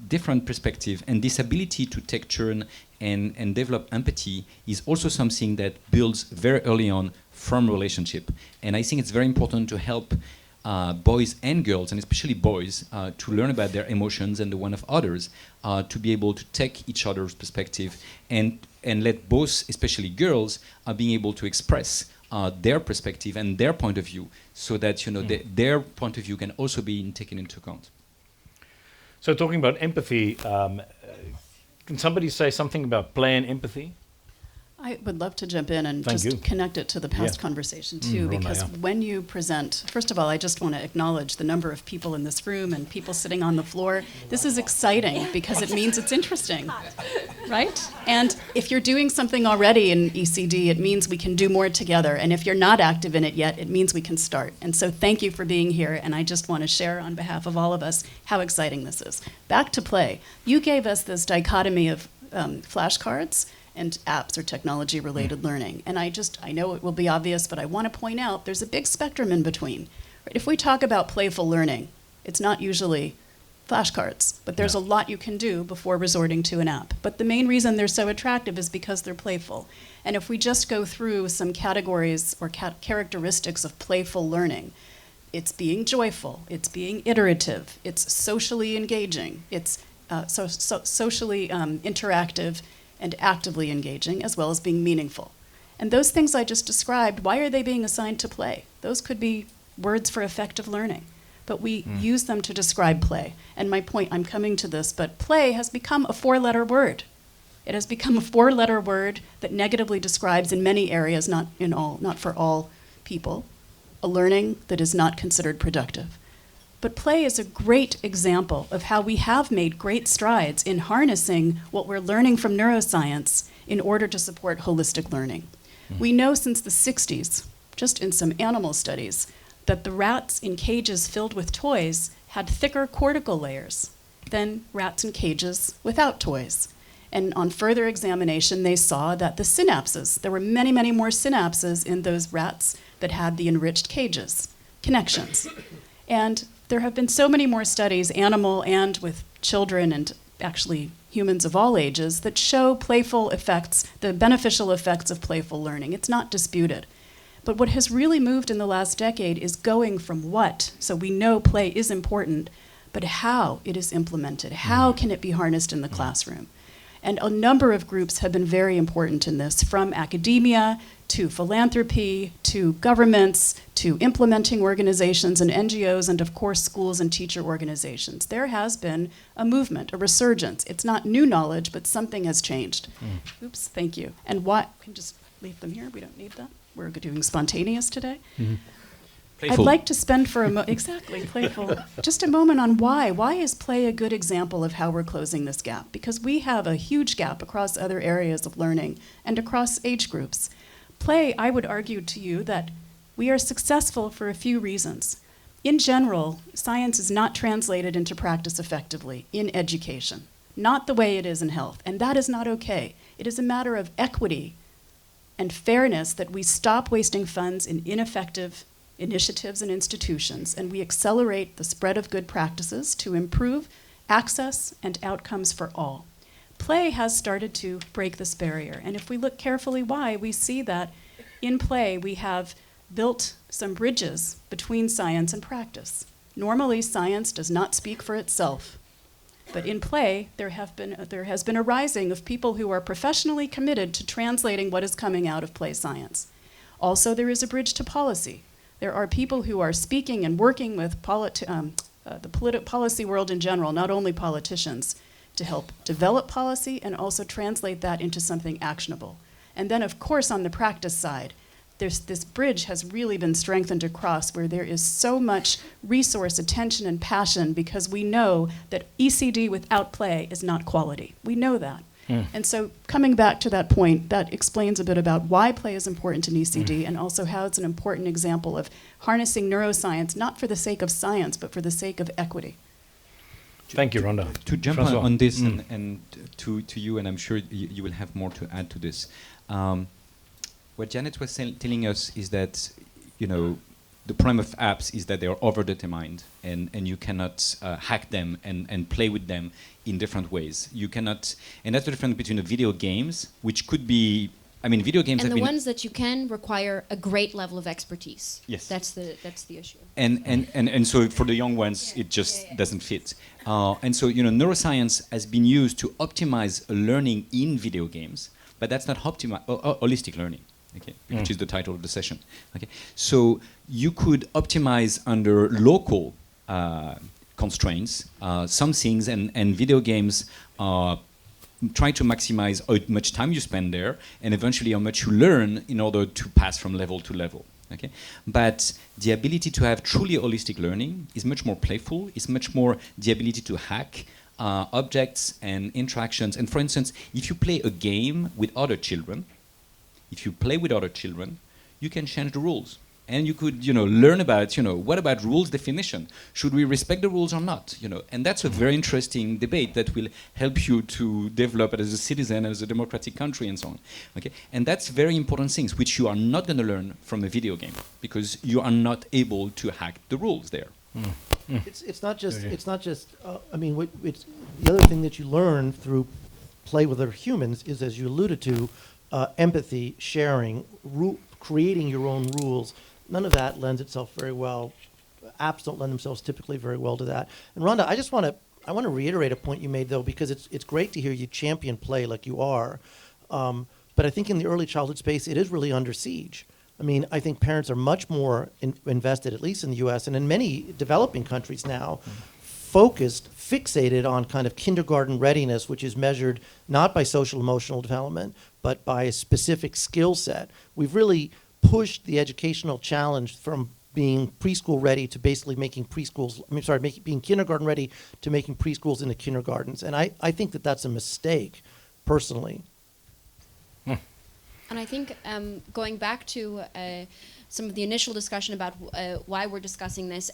S3: different perspective, and this ability to take turn and develop empathy is also something that builds very early on from relationship. And I think it's very important to help boys and girls, and especially boys, to learn about their emotions and the one of others, to be able to take each other's perspective, and let both, especially girls, being able to express their perspective and their point of view, so that their point of view can also be taken into account.
S1: So talking about empathy, can somebody say something about play and empathy?
S2: I would love to jump in and
S1: Thank
S2: just
S1: you.
S2: connect it to the past conversation too,
S1: Rhonda,
S2: because when you present, first of all, I just want to acknowledge the number of people in this room and people sitting on the floor. This is exciting because it means it's interesting, right? And if you're doing something already in ECD, it means we can do more together. And if you're not active in it yet, it means we can start. And so thank you for being here. And I just want to share on behalf of all of us how exciting this is. Back to play. You gave us this dichotomy of flashcards and apps or technology-related learning. And I know it will be obvious, but I want to point out there's a big spectrum in between. Right? If we talk about playful learning, it's not usually flashcards, but there's a lot you can do before resorting to an app. But the main reason they're so attractive is because they're playful. And if we just go through some categories or characteristics of playful learning, it's being joyful, it's being iterative, it's socially engaging, it's socially interactive, and actively engaging, as well as being meaningful. And those things I just described, why are they being assigned to play? Those could be words for effective learning, but we use them to describe play. And my point, I'm coming to this, but play has become a 4-letter word. It has become a 4-letter word that negatively describes in many areas, not for all people, a learning that is not considered productive. But play is a great example of how we have made great strides in harnessing what we're learning from neuroscience in order to support holistic learning. We know since the 60s, just in some animal studies, that the rats in cages filled with toys had thicker cortical layers than rats in cages without toys. And on further examination, they saw that the synapses, there were many, many more synapses in those rats that had the enriched cages, connections. And there have been so many more studies, animal and with children and actually humans of all ages, that show playful effects, the beneficial effects of playful learning. It's not disputed. But what has really moved in the last decade is going from what, so we know play is important, but how it is implemented. How can it be harnessed in the classroom? And a number of groups have been very important in this, from academia to philanthropy, to governments, to implementing organizations and NGOs, and of course schools and teacher organizations. There has been a movement, a resurgence. It's not new knowledge, but something has changed. Oops, thank you. And what, can just leave them here, we don't need that. We're doing spontaneous today.
S3: Playful.
S2: I'd like to spend for a exactly, playful, just a moment on why. Why is play a good example of how we're closing this gap? Because we have a huge gap across other areas of learning and across age groups. Play, I would argue to you that we are successful for a few reasons. In general, science is not translated into practice effectively in education, not the way it is in health, and that is not okay. It is a matter of equity and fairness that we stop wasting funds in ineffective initiatives and institutions, and we accelerate the spread of good practices to improve access and outcomes for all. Play has started to break this barrier, and if we look carefully why, we see that in play we have built some bridges between science and practice. Normally, science does not speak for itself, but in play there has been a rising of people who are professionally committed to translating what is coming out of play science. Also, there is a bridge to policy. There are people who are speaking and working with the policy world in general, not only politicians, to help develop policy and also translate that into something actionable. And then, of course, on the practice side, this bridge has really been strengthened across where there is so much resource, attention, and passion because we know that ECD without play is not quality. We know that. And so coming back to that point, that explains a bit about why play is important in ECD and also how it's an important example of harnessing neuroscience, not for the sake of science, but for the sake of equity.
S1: Thank you, Rhonda.
S3: To jump on,
S1: Francois.
S3: on this and to you, and I'm sure you will have more to add to this. What Janet was telling us is that, the problem of apps is that they are over-determined, and you cannot hack them and play with them in different ways. You cannot, and that's the difference between the video games, which could be, video games
S4: And
S3: have
S4: the
S3: been...
S4: ones that you can require a great level of expertise.
S3: Yes.
S4: That's the issue.
S3: And so for the young ones, it just doesn't fit. And so, neuroscience has been used to optimize learning in video games, but that's not holistic learning, okay, which is the title of the session. Okay, so you could optimize under local constraints some things, and video games try to maximize how much time you spend there, and eventually how much you learn in order to pass from level to level. Okay? But the ability to have truly holistic learning is much more playful, is much more the ability to hack objects and interactions. And for instance, if you play a game with other children, you can change the rules. And you could, learn about, what about rules definition? Should we respect the rules or not? And that's a very interesting debate that will help you to develop as a citizen, as a democratic country, and so on. Okay, and that's very important things which you are not going to learn from a video game because you are not able to hack the rules there.
S5: It's not just it's the other thing that you learn through play with other humans is, as you alluded to, empathy, sharing, creating your own rules. None of that lends itself very well. Apps don't lend themselves typically very well to that. And Rhonda, I want to reiterate a point you made, though, because it's great to hear you champion play like you are. But I think in the early childhood space, it is really under siege. I think parents are much more invested, at least in the U.S. and in many developing countries now, fixated on kind of kindergarten readiness, which is measured not by social emotional development, but by a specific skill set. We've really pushed the educational challenge from being preschool ready to basically making preschools, being kindergarten ready to making preschools into kindergartens. And I think that that's a mistake, personally.
S4: And I think going back to some of the initial discussion about why we're discussing this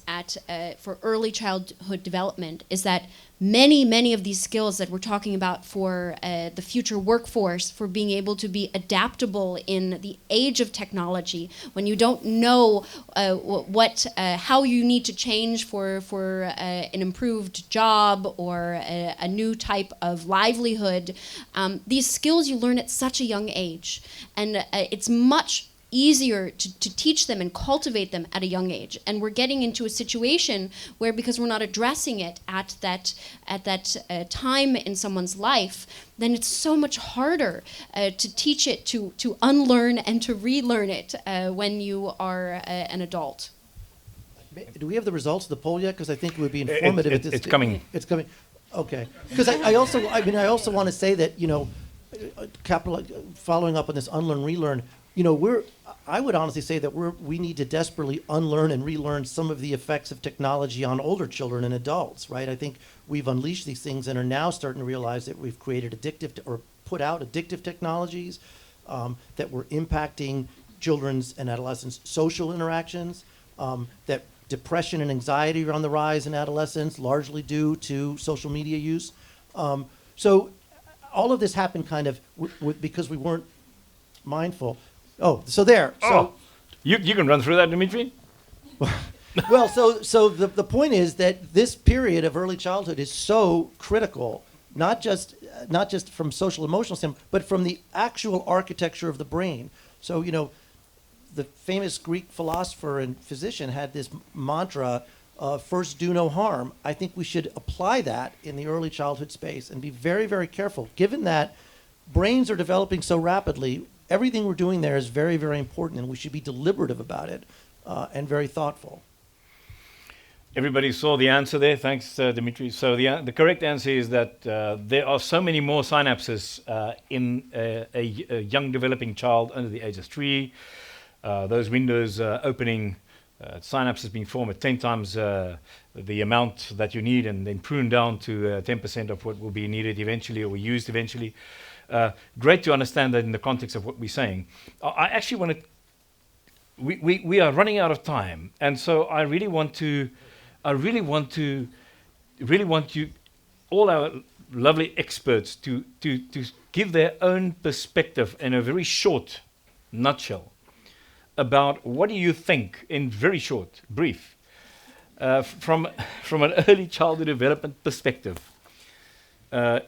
S4: for early childhood development is that many of these skills that we're talking about for the future workforce, for being able to be adaptable in the age of technology, when you don't know how you need to change for an improved job or a new type of livelihood, these skills you learn at such a young age, and it's much easier to teach them and cultivate them at a young age. And we're getting into a situation where, because we're not addressing it at that time in someone's life, then it's so much harder to teach it, to unlearn and to relearn it when you are an adult.
S5: Do we have the results of the poll yet? Because I think it would be informative.
S1: It's coming.
S5: It's coming. Okay. Because I also want to say that, following up on this unlearn, relearn, I would honestly say that we need to desperately unlearn and relearn some of the effects of technology on older children and adults, right? I think we've unleashed these things and are now starting to realize that we've created or put out addictive technologies, that we're impacting children's and adolescents' social interactions, that depression and anxiety are on the rise in adolescents, largely due to social media use. So all of this happened kind of because we weren't mindful. Oh, so there. So
S1: you can run through that, Dimitri?
S5: Well, so the point is that this period of early childhood is so critical, not just from social emotional standpoint, but from the actual architecture of the brain. So, the famous Greek philosopher and physician had this mantra, first do no harm. I think we should apply that in the early childhood space and be very, very careful. Given that brains are developing so rapidly, everything we're doing there is very, very important, and we should be deliberative about it and very thoughtful.
S1: Everybody saw the answer there. Thanks, Dimitri. So the correct answer is that there are so many more synapses in a young developing child under the age of 3. Those windows opening, synapses being formed at 10 times the amount that you need, and then pruned down to 10% of what will be needed eventually or used eventually. Great to understand that in the context of what we're saying. I actually want to. We are running out of time, and so I really want you all our lovely experts to give their own perspective in a very short nutshell about what do you think, in very short, brief, from an early childhood development perspective,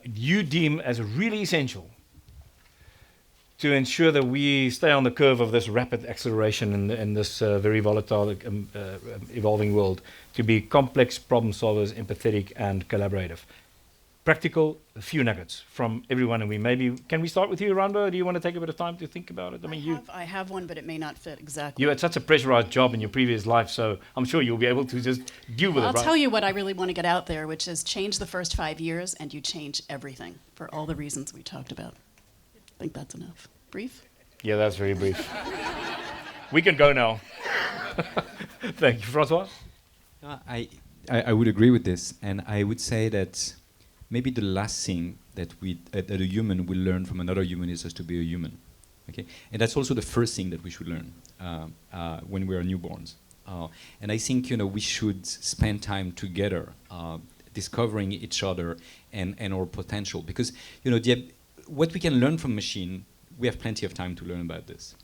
S1: you deem as really essential to ensure that we stay on the curve of this rapid acceleration in this very volatile, evolving world, to be complex problem solvers, empathetic, and collaborative. Practical, a few nuggets from everyone, and can we start with you, Rhonda? Do you want to take a bit of time to think about it?
S2: I have one, but it may not fit exactly.
S1: You had such a pressurized job in your previous life, so I'm sure you'll be able to just deal with it,
S2: I'll
S1: right?
S2: tell you what I really want to get out there, which is change the first 5 years and you change everything for all the reasons we talked about. I think that's enough. Brief?
S1: Yeah, that's very brief. We can go now. Thank you, Francois.
S3: I would agree with this, and I would say that maybe the last thing that that a human will learn from another human is just to be a human. Okay, and that's also the first thing that we should learn when we are newborns. And I think we should spend time together, discovering each other and our potential, because what we can learn from machine, we have plenty of time to learn about this,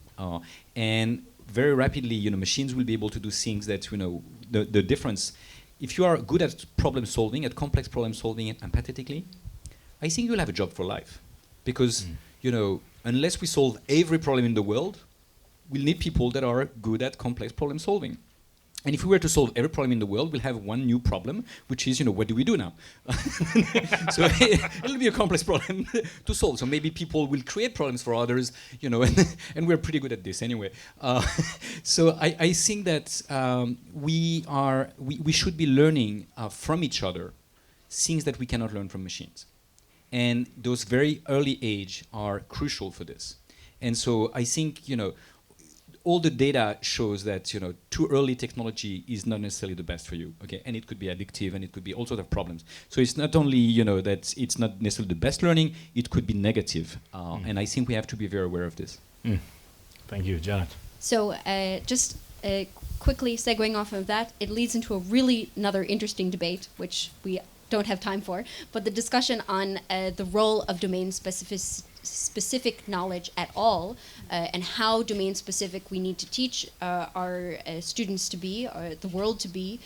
S3: and very rapidly, machines will be able to do things that the difference. If you are good at problem solving, at complex problem solving empathetically, I think you'll have a job for life. Because, unless we solve every problem in the world, we'll need people that are good at complex problem solving. And if we were to solve every problem in the world, we'll have one new problem, which is, what do we do now? So it'll be a complex problem to solve. So maybe people will create problems for others, and we're pretty good at this anyway. So I think that we should be learning from each other things that we cannot learn from machines. And those very early age are crucial for this. And so I think, all the data shows that too early technology is not necessarily the best for you. Okay, and it could be addictive, and it could be all sorts of problems. So it's not only that it's not necessarily the best learning; it could be negative, and I think we have to be very aware of this.
S1: Thank you, Janet.
S4: So just quickly segueing off of that, it leads into another interesting debate, which we don't have time for, but the discussion on the role of domain-specific knowledge at all, and how domain-specific we need to teach our students to be, or the world to be,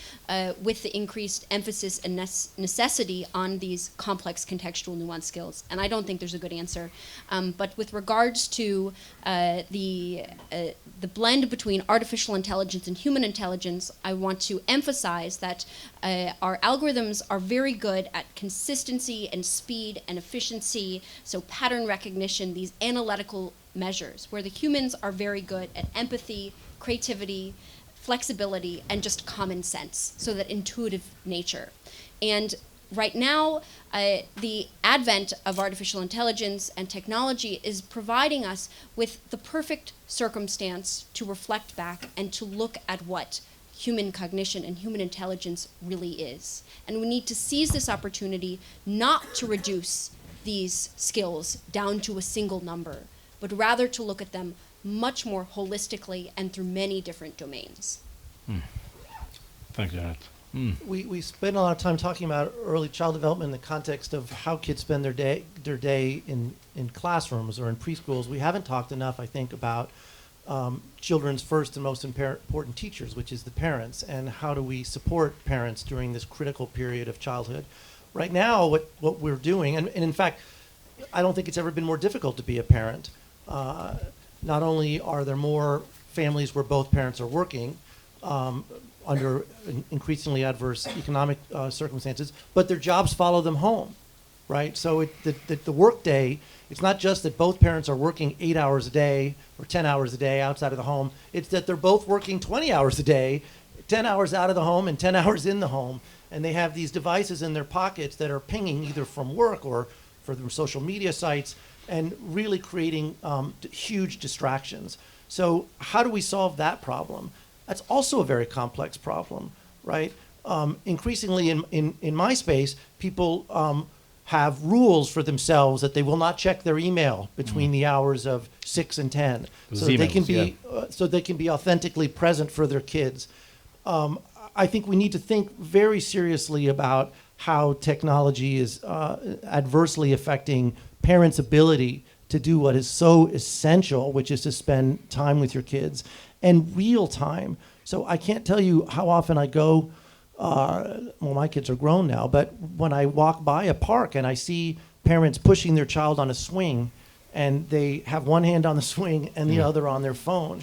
S4: with the increased emphasis and necessity on these complex contextual nuance skills. And I don't think there's a good answer. But with regards to the blend between artificial intelligence and human intelligence, I want to emphasize that our algorithms are very good at consistency and speed and efficiency, so pattern recognition, these analytical measures, where the humans are very good at empathy, creativity, flexibility, and just common sense, so that intuitive nature. And right now, the advent of artificial intelligence and technology is providing us with the perfect circumstance to reflect back and to look at what human cognition and human intelligence really is. And we need to seize this opportunity not to reduce these skills down to a single number, but rather to look at them much more holistically and through many different domains.
S1: Thanks, Janet.
S5: We spend a lot of time talking about early child development in the context of how kids spend their day in classrooms or in preschools. We haven't talked enough, I think, about children's first and most important teachers, which is the parents, and how do we support parents during this critical period of childhood. Right now, what we're doing, and in fact, I don't think it's ever been more difficult to be a parent. Not only are there more families where both parents are working under increasingly adverse economic circumstances, but their jobs follow them home, right? So the work day, it's not just that both parents are working 8 hours a day or 10 hours a day outside of the home. It's that they're both working 20 hours a day, 10 hours out of the home and 10 hours in the home. And they have these devices in their pockets that are pinging either from work or from social media sites and really creating huge distractions. So how do we solve that problem? That's also a very complex problem, right? Increasingly in my space, people have rules for themselves that they will not check their email between the hours of 6 and 10, so that they can be authentically present for their kids. I think we need to think very seriously about how technology is adversely affecting parents' ability to do what is so essential, which is to spend time with your kids and real time. So I can't tell you how often I go, well, my kids are grown now, but when I walk by a park and I see parents pushing their child on a swing and they have one hand on the swing and the other on their phone.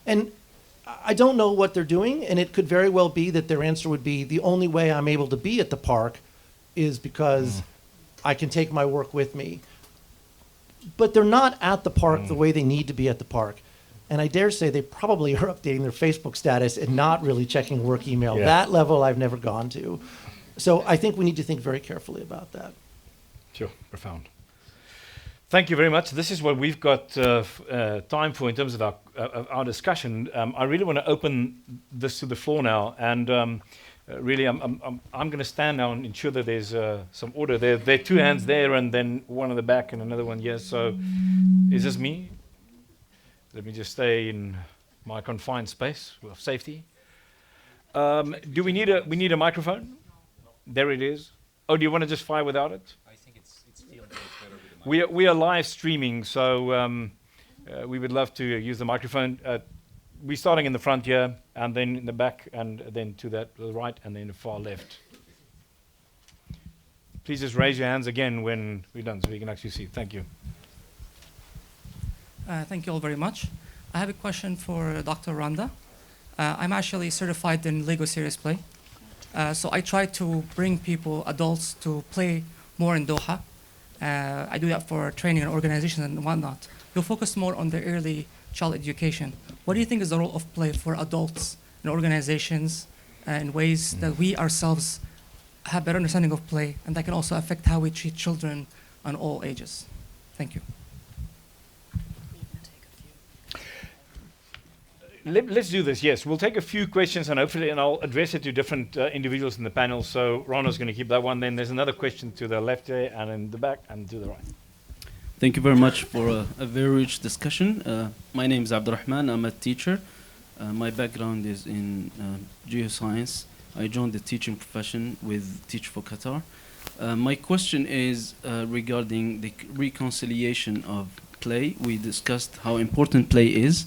S5: And I don't know what they're doing, and it could very well be that their answer would be, the only way I'm able to be at the park is because I can take my work with me. But they're not at the park the way they need to be at the park. And I dare say they probably are updating their Facebook status and not really checking work email.
S1: Yeah.
S5: That level I've never gone to. So I think we need to think very carefully about that.
S1: Sure, profound. Thank you very much. This is what we've got time for in terms of our discussion. I really want to open this to the floor now, and really, I'm going to stand now and ensure that there's some order. There are two hands there, and then one in the back, and another one here. So, is this me? Let me just stay in my confined space of safety. Do we need a microphone? There it is. Oh, do you want to just fire without it?
S3: I think it's field better with the
S1: We are live streaming, so we would love to use the microphone. We're starting in the front here, and then in the back, and then to the right, and then the far left. Please just raise your hands again when we're done, so we can actually see. Thank you.
S6: Thank you all very much. I have a question for Dr. Rhonda. I'm actually certified in Lego Serious Play. So I try to bring people, adults, to play more in Doha. I do that for training and organizations and whatnot. You'll focus more on the early child education. What do you think is the role of play for adults and organizations in ways that we ourselves have better understanding of play, and that can also affect how we treat children on all ages? Thank you.
S1: Let's do this, yes. We'll take a few questions, and hopefully, and I'll address it to different individuals in the panel. So Rhonda's going to keep that one. Then there's another question to the left there, and in the back, and to the right.
S7: Thank you very much for a very rich discussion. My name is Abdurrahman. I'm a teacher. My background is in geoscience. I joined the teaching profession with Teach for Qatar. My question is regarding the reconciliation of play. We discussed how important play is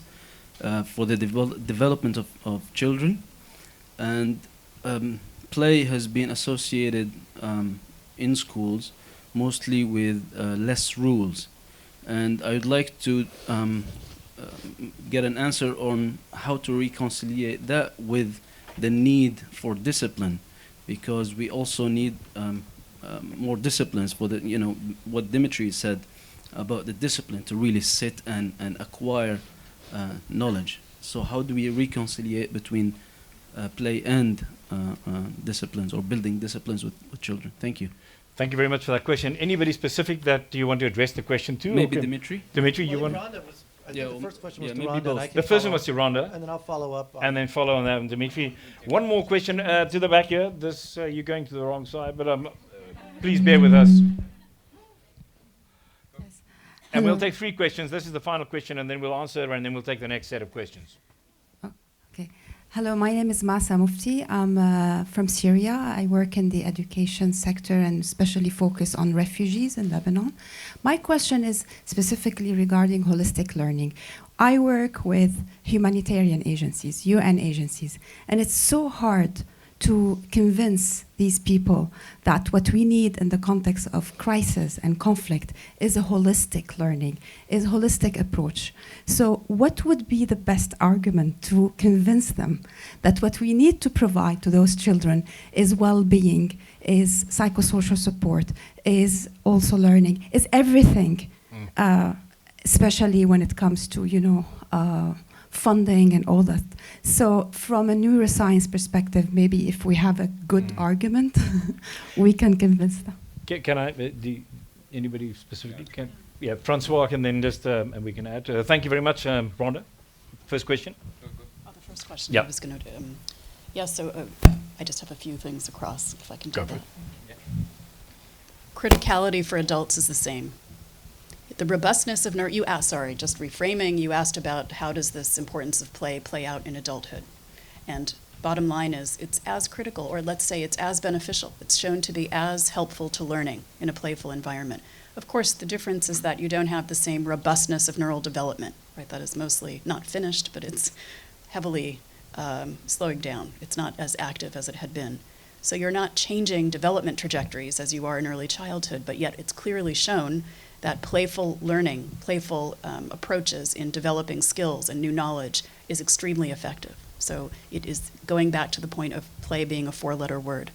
S7: for the development of children, and play has been associated in schools mostly with less rules, and I would like to get an answer on how to reconcile that with the need for discipline, because we also need more disciplines for the, what Dimitri said about the discipline to really sit and acquire knowledge. So how do we reconcile between play and disciplines, or building disciplines with children? Thank you.
S1: Thank you very much for that question. Anybody specific that you want to address the question to?
S7: Maybe
S1: Okay.
S7: Dimitri?
S1: Dimitri,
S5: Well,
S1: you want?
S5: Rhonda was, I think the first question was to
S7: maybe
S5: Rhonda.
S7: both.
S5: And I can
S1: The first one
S5: follow
S1: was to
S5: up,
S1: Rhonda,
S5: and then I'll follow up.
S1: and then follow on that, Dimitri. One more question to the back here. This you're going to the wrong side, but please bear with us.
S8: Yes.
S1: And we'll
S8: Hello.
S1: take 3 questions. This is the final question, and then we'll answer, and then we'll take the next set of questions.
S8: Okay. Hello, my name is Masa Mufti. I'm from Syria. I work in the education sector and especially focus on refugees in Lebanon. My question is specifically regarding holistic learning. I work with humanitarian agencies, UN agencies, and it's so hard to convince these people that what we need in the context of crisis and conflict is a holistic learning, is a holistic approach. So what would be the best argument to convince them that what we need to provide to those children is well-being, is psychosocial support, is also learning, is everything, especially when it comes to, funding and all that. So from a neuroscience perspective, maybe if we have a good argument, we can convince them.
S1: Can I? Anybody specifically? Yeah, Francois, and then just and we can add. Thank you very much, Rhonda. First question.
S2: Oh, the first question
S1: Yep.
S2: I was going to so I just have a few things across, if I can do
S1: Go for
S2: that.
S1: it.
S2: Criticality for adults is the same. The robustness of you asked, just reframing, you asked about how does this importance of play out in adulthood. And Bottom line is it's as critical, or let's say it's as beneficial. It's shown to be as helpful to learning in a playful environment. Of course, the difference is that you don't have the same robustness of neural development, right? That is mostly not finished, but it's heavily slowing down. It's not as active as it had been. So you're not changing development trajectories as you are in early childhood, but yet it's clearly shown that playful learning, playful approaches in developing skills and new knowledge is extremely effective. So it is going back to the point of play being a 4-letter word.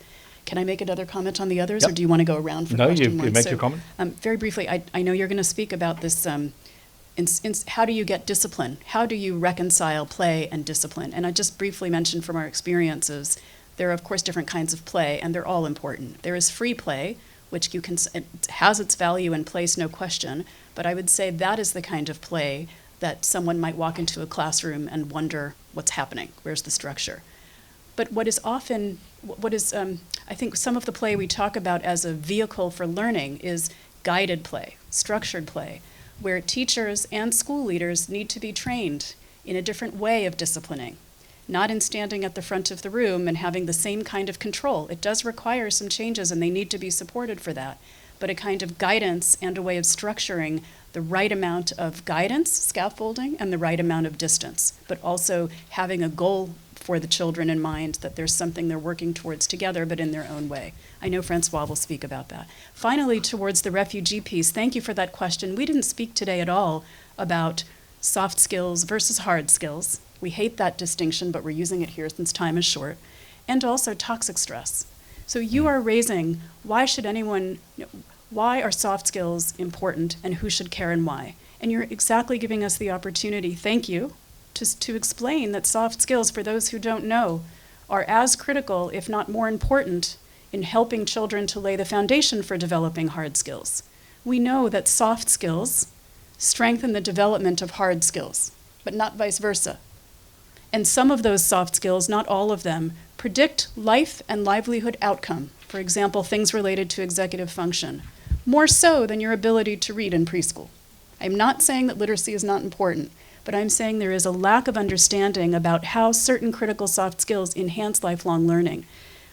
S2: Can I make another comment on the others, or do you want to go around for question one?
S1: You make your comment.
S2: Very briefly, I know you're going to speak about this, how do you get discipline? How do you reconcile play and discipline? And I just briefly mentioned from our experiences, there are, of course, different kinds of play, and they're all important. There is free play, which it has its value and place, no question, but I would say that is the kind of play that someone might walk into a classroom and wonder what's happening, where's the structure. But what is often, I think some of the play we talk about as a vehicle for learning is guided play, structured play, where teachers and school leaders need to be trained in a different way of disciplining, not in standing at the front of the room and having the same kind of control. It does require some changes, and they need to be supported for that, but a kind of guidance and a way of structuring the right amount of guidance, scaffolding, and the right amount of distance, but also having a goal for the children in mind, that there's something they're working towards together, but in their own way. I know Francois will speak about that. Finally, towards the refugee piece, thank you for that question. We didn't speak today at all about soft skills versus hard skills. We hate that distinction, but we're using it here since time is short. And also toxic stress. So you are raising, why are soft skills important, and who should care and why? And you're exactly giving us the opportunity, thank you, to explain that soft skills, for those who don't know, are as critical, if not more important, in helping children to lay the foundation for developing hard skills. We know that soft skills strengthen the development of hard skills, but not vice versa. And some of those soft skills, not all of them, predict life and livelihood outcome. For example, things related to executive function, more so than your ability to read in preschool. I'm not saying that literacy is not important, but I'm saying there is a lack of understanding about how certain critical soft skills enhance lifelong learning.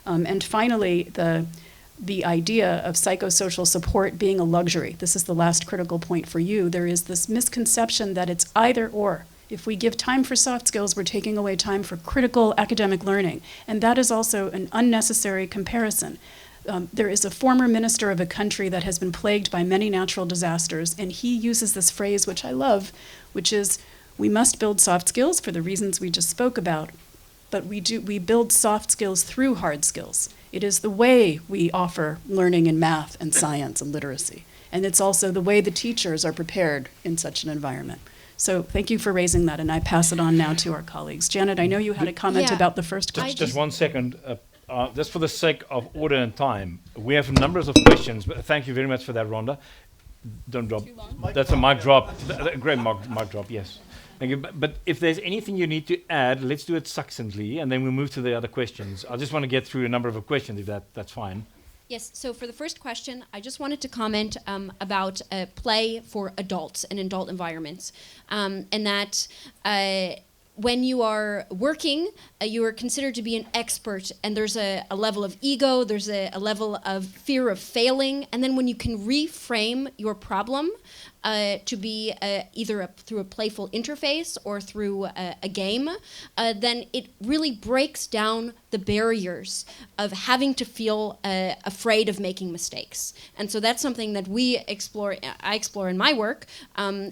S2: And finally, the idea of psychosocial support being a luxury. This is the last critical point for you. There is this misconception that it's either or. If we give time for soft skills, we're taking away time for critical academic learning. And that is also an unnecessary comparison. There is a former minister of a country that has been plagued by many natural disasters, and he uses this phrase, which I love, which is, we must build soft skills for the reasons we just spoke about, but we build soft skills through hard skills. It is the way we offer learning in math and science and literacy. And it's also the way the teachers are prepared in such an environment. So thank you for raising that, and I pass it on now to our colleagues. Janet, I know you had a comment about the first question.
S1: Just 1 second. Just for the sake of order and time, we have numbers of questions, but thank you very much for that, Rhonda. Don't drop. That's a mic drop. Great mic drop, yes. Thank you. But if there's anything you need to add, let's do it succinctly, and then we'll move to the other questions. I just want to get through a number of questions, if that's fine.
S4: Yes, so for the first question, I just wanted to comment about play for adults and adult environments, and that when you are working, you are considered to be an expert, and there's a level of ego, there's a level of fear of failing, and then when you can reframe your problem to be either through a playful interface or through a game, then it really breaks down the barriers of having to feel afraid of making mistakes. And so that's something that I explore in my work,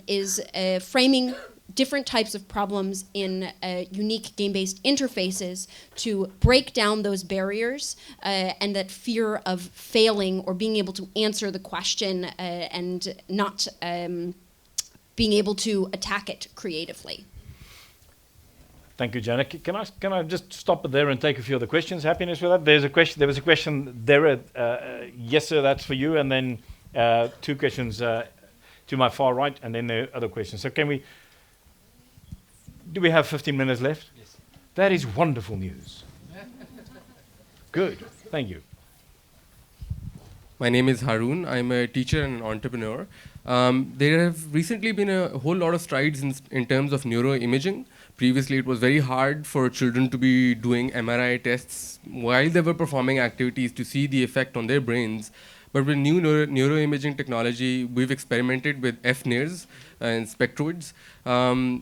S4: is framing different types of problems in unique game-based interfaces to break down those barriers and that fear of failing or being able to answer the question and not being able to attack it creatively.
S1: Thank you, Janet. Can I just stop it there and take a few of the questions? Happiness with that? There was a question there. Yes, sir, that's for you. And then 2 questions to my far right, and then the other questions. So do we have 15 minutes left? Yes. That is wonderful news. Good. Thank you.
S9: My name is Harun. I'm a teacher and an entrepreneur. There have recently been a whole lot of strides in terms of neuroimaging. Previously, it was very hard for children to be doing MRI tests while they were performing activities to see the effect on their brains. But with new neuroimaging technology, we've experimented with FNIRS and spectroids.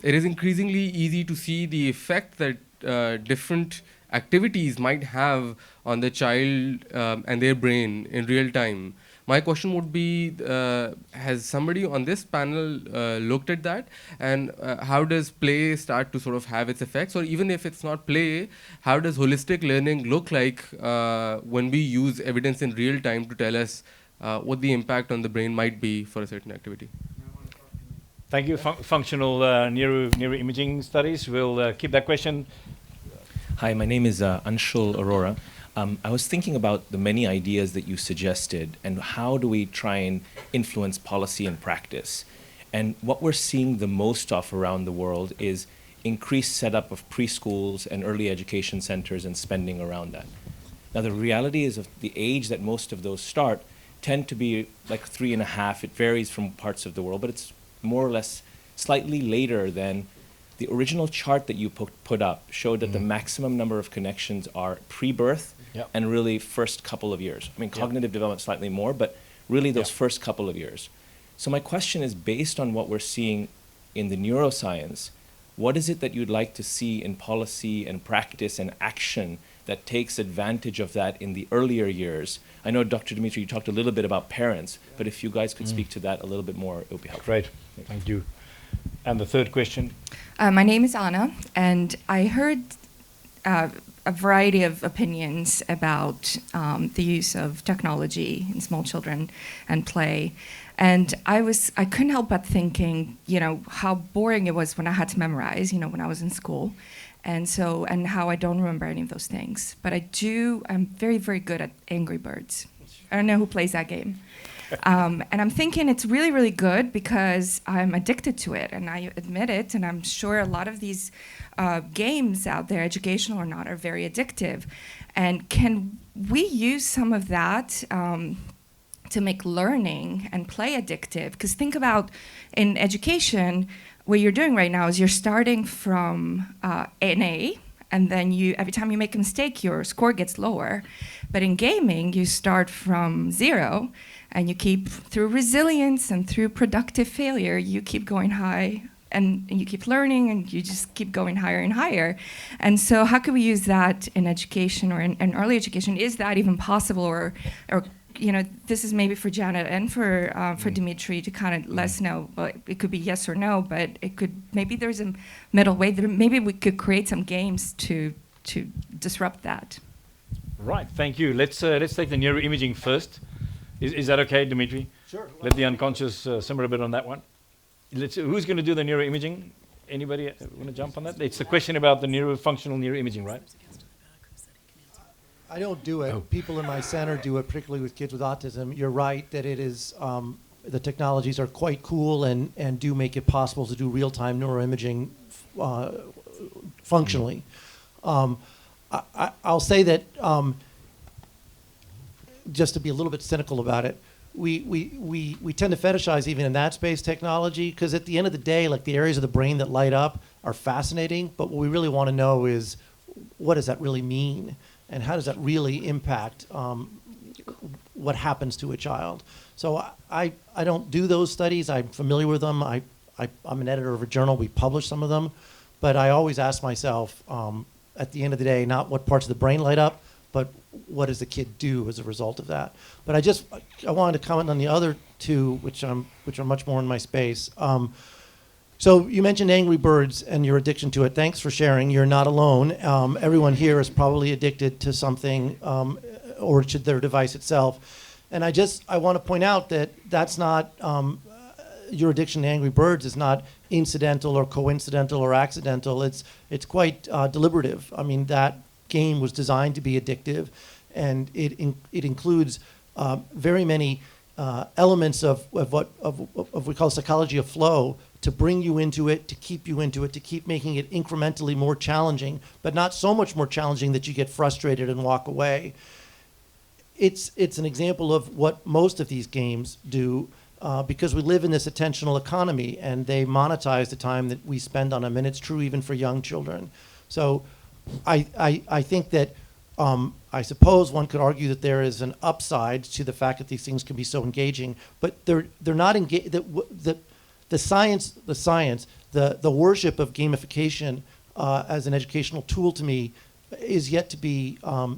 S9: It is increasingly easy to see the effect that different activities might have on the child and their brain in real time. My question would be, has somebody on this panel looked at that? And how does play start to sort of have its effects? Or even if it's not play, how does holistic learning look like when we use evidence in real time to tell us what the impact on the brain might be for a certain activity?
S1: Thank you. Functional neuroimaging studies. We'll keep that question.
S10: Hi, my name is Anshul Arora. I was thinking about the many ideas that you suggested and how do we try and influence policy and practice. And what we're seeing the most of around the world is increased setup of preschools and early education centers and spending around that. Now the reality is of the age that most of those start tend to be like 3.5. It varies from parts of the world, but it's more or less slightly later than the original chart that you put up showed that the maximum number of connections are pre-birth and really first couple of years. I mean, cognitive development slightly more, but really those first couple of years. So my question is, based on what we're seeing in the neuroscience, what is it that you'd like to see in policy and practice and action that takes advantage of that in the earlier years? I know, Dr. Dimitri, you talked a little bit about parents, but if you guys could speak to that a little bit more, it would be helpful.
S1: Great, thank you. And the third question?
S11: My name is Anna, and I heard a variety of opinions about the use of technology in small children and play. And I couldn't help but thinking, how boring it was when I had to memorize, when I was in school. And how I don't remember any of those things. But I'm very, very good at Angry Birds. I don't know who plays that game. And I'm thinking it's really, really good because I'm addicted to it, and I admit it, and I'm sure a lot of these games out there, educational or not, are very addictive. And can we use some of that to make learning and play addictive? Because think about in education, what you're doing right now is you're starting from an A, and then every time you make a mistake, your score gets lower. But in gaming, you start from 0, and you keep, through resilience and through productive failure, you keep going high, and you keep learning, and you just keep going higher and higher. And so how can we use that in education or in early education? Is that even possible? Or this is maybe for Janet and for Dimitri to kind of let us know. Well, it could be yes or no, but maybe there's a middle way. Maybe we could create some games to disrupt that.
S1: Right, thank you. Let's take the neuroimaging first. Is that okay, Dimitri?
S5: Sure.
S1: Let the unconscious simmer a bit on that one. Who's going to do the neuroimaging? Anybody want to jump on that? It's the question about the functional neuroimaging, right?
S5: I don't do it. People in my center do it, particularly with kids with autism. You're right that it is, the technologies are quite cool and do make it possible to do real-time neuroimaging functionally. I'll say that, just to be a little bit cynical about it, we tend to fetishize even in that space technology, because at the end of the day, like, the areas of the brain that light up are fascinating, but what we really want to know is, what does that really mean? And how does that really impact what happens to a child? So I don't do those studies. I'm familiar with them. I'm an editor of a journal. We publish some of them. But I always ask myself, at the end of the day, not what parts of the brain light up, but what does the kid do as a result of that? But I wanted to comment on the other two, which are much more in my space. So you mentioned Angry Birds and your addiction to it. Thanks for sharing. You're not alone. Everyone here is probably addicted to something or to their device itself. And I want to point out that that's not, your addiction to Angry Birds is not incidental or coincidental or accidental. It's quite deliberative. I mean, that game was designed to be addictive, and it includes very many elements of what we call psychology of flow, to bring you into it, to keep you into it, to keep making it incrementally more challenging, but not so much more challenging that you get frustrated and walk away. It's an example of what most of these games do, because we live in this attentional economy, and they monetize the time that we spend on them, and it's true even for young children. So I think that I suppose one could argue that there is an upside to the fact that these things can be so engaging, but they're not engaged. The science, the worship of gamification as an educational tool to me is yet to be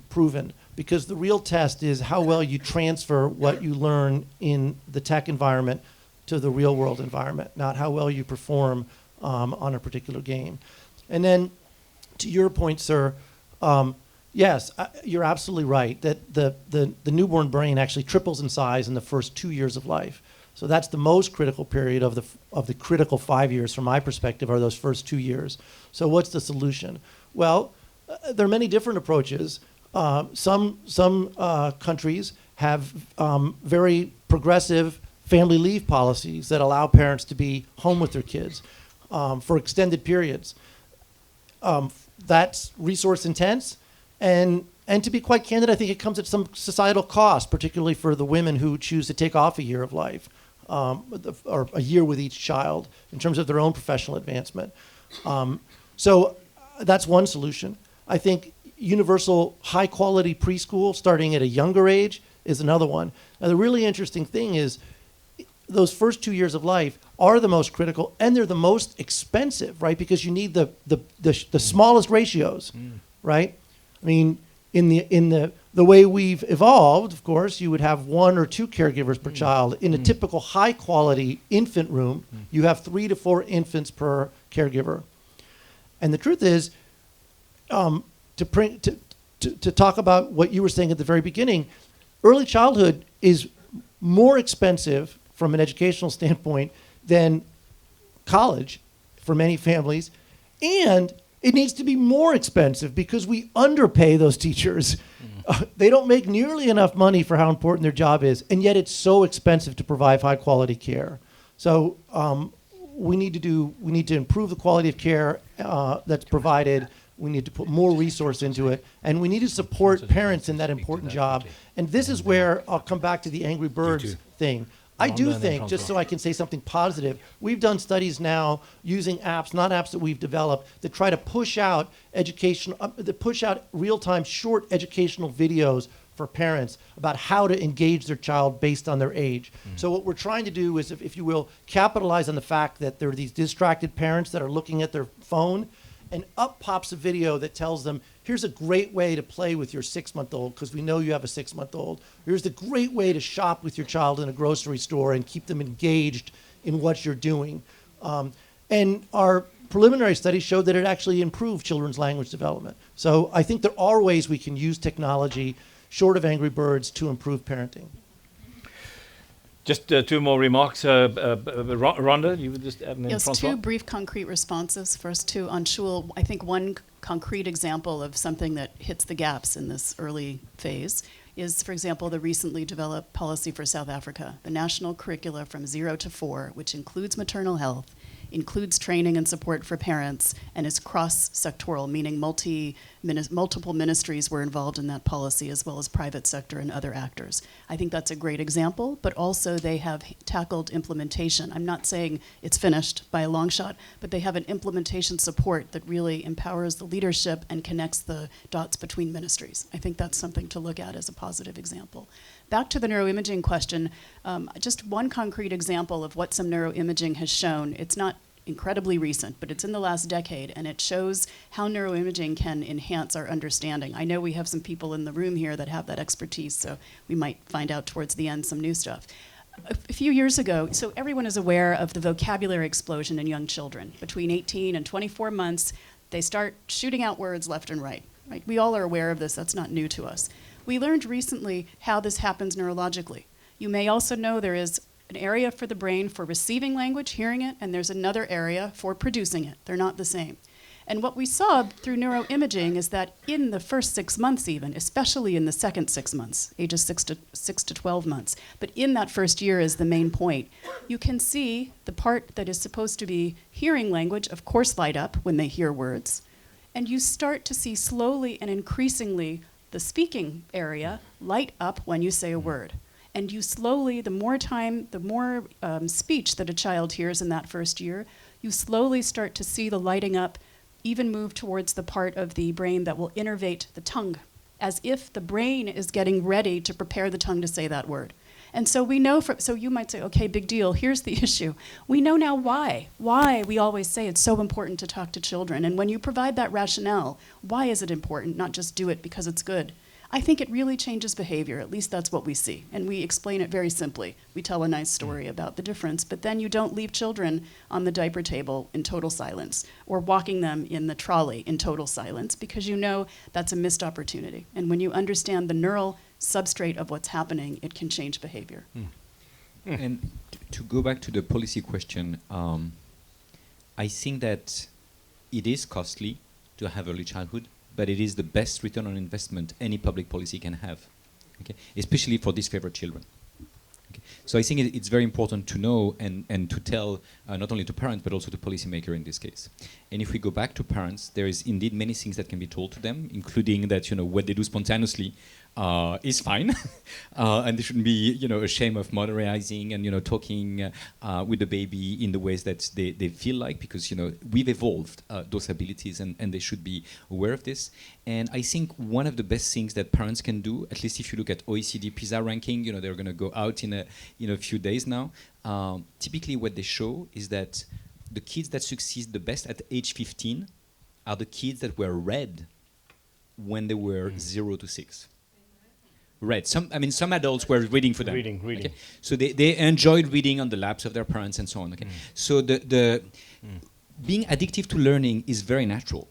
S5: proven, because the real test is how well you transfer what you learn in the tech environment to the real world environment, not how well you perform on a particular game. And then to your point, sir, yes, you're absolutely right that the newborn brain actually triples in size in the first 2 years of life. So that's the most critical period of the critical 5 years from my perspective, are those first 2 years. So what's the solution? Well, there are many different approaches. Some countries have very progressive family leave policies that allow parents to be home with their kids for extended periods. That's resource intense, and to be quite candid, I think it comes at some societal cost, particularly for the women who choose to take off a year of life, or a year with each child in terms of their own professional advancement. So that's one solution. I think universal high quality preschool starting at a younger age is another one. Now the really interesting thing is those first 2 years of life are the most critical, and they're the most expensive, right? Because you need the smallest ratios, right? I mean, in the way we've evolved, of course, you would have 1 or 2 caregivers per child. In a typical high quality infant room, you have 3 to 4 infants per caregiver. And the truth is, to talk about what you were saying at the very beginning, early childhood is more expensive from an educational standpoint than college for many families, and it needs to be more expensive because we underpay those teachers. They don't make nearly enough money for how important their job is, and yet it's so expensive to provide high quality care. So we need to improve the quality of care that's provided. We need to put more resource into it, and we need to support parents in that important job. And this is where I'll come back to the Angry Birds thing. I do think, just so I can say something positive, we've done studies now using apps, not apps that we've developed, that try to push out education, that push out real-time short educational videos for parents about how to engage their child based on their age. So what we're trying to do is, if you will, capitalize on the fact that there are these distracted parents that are looking at their phone, and up pops a video that tells them, here's a great way to play with your 6-month-old, because we know you have a 6-month-old. Here's a great way to shop with your child in a grocery store and keep them engaged in what you're doing. And our preliminary studies showed that it actually improved children's language development. So I think there are ways we can use technology, short of Angry Birds, to improve parenting.
S1: Just 2 more remarks. Rhonda, you would just add, and then
S2: Yes,
S1: Francois?
S2: 2 brief concrete responses. First to Anshul, I think one concrete example of something that hits the gaps in this early phase is, for example, the recently developed policy for South Africa, the national curricula from 0 to 4, which includes maternal health, includes training and support for parents, and is cross-sectoral, meaning multiple ministries were involved in that policy, as well as private sector and other actors. I think that's a great example, but also they have tackled implementation. I'm not saying it's finished by a long shot, but they have an implementation support that really empowers the leadership and connects the dots between ministries. I think that's something to look at as a positive example. Back to the neuroimaging question, just one concrete example of what some neuroimaging has shown. It's not incredibly recent, but it's in the last decade, and it shows how neuroimaging can enhance our understanding. I know we have some people in the room here that have that expertise, so we might find out towards the end some new stuff. A few years ago, so everyone is aware of the vocabulary explosion in young children. Between 18 and 24 months, they start shooting out words left and right. We all are aware of this. That's not new to us. We learned recently how this happens neurologically. You may also know there is an area for the brain for receiving language, hearing it, and there's another area for producing it. They're not the same. And what we saw through neuroimaging is that in the first 6 months even, especially in the second 6 months, ages 6 to 12 months, but in that first year is the main point, you can see the part that is supposed to be hearing language, of course, light up when they hear words. And you start to see slowly and increasingly the speaking area light up when you say a word. And you slowly, the more time, the more speech that a child hears in that first year, you slowly start to see the lighting up even move towards the part of the brain that will innervate the tongue, as if the brain is getting ready to prepare the tongue to say that word. And so we know, so you might say, okay, big deal, here's the issue. We know now why we always say it's so important to talk to children. And when you provide that rationale, why is it important, not just do it because it's good? I think it really changes behavior, at least that's what we see. And we explain it very simply. We tell a nice story about the difference, but then you don't leave children on the diaper table in total silence or walking them in the trolley in total silence, because you know that's a missed opportunity. And when you understand the neural substrate of what's happening, it can change behavior.
S3: And to go back to the policy question, I think that it is costly to have early childhood, but it is the best return on investment any public policy can have, okay? Especially for disfavored children. Okay? So I think it's very important to know and to tell not only to parents but also to policymakers in this case. And if we go back to parents, there is indeed many things that can be told to them, including that what they do spontaneously is fine, and they shouldn't be ashamed of modernizing and talking with the baby in the ways that they feel like, because we've evolved those abilities and they should be aware of this. And I think one of the best things that parents can do, at least if you look at OECD PISA ranking, they're going to go out in a few days now. Typically what they show is that the kids that succeed the best at age 15 are the kids that were read when they were 0 to 6. Read. Some adults were reading for them.
S1: Reading.
S3: Okay? So they enjoyed reading on the laps of their parents and so on. Okay? So the being addictive to learning is very natural.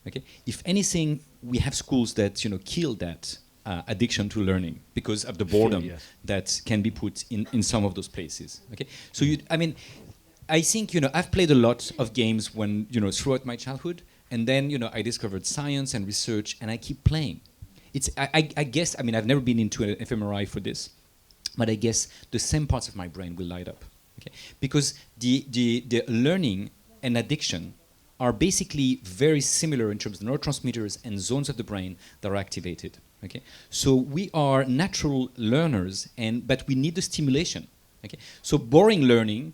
S3: Okay? If anything, we have schools that kill that addiction to learning because of the boredom that can be put in some of those places. Okay? So I think I've played a lot of games when throughout my childhood, and then I discovered science and research, and I keep playing. I guess, I've never been into an fMRI for this, but I guess the same parts of my brain will light up, okay? Because the learning and addiction are basically very similar in terms of neurotransmitters and zones of the brain that are activated, okay? So we are natural learners, but we need the stimulation, okay? So boring learning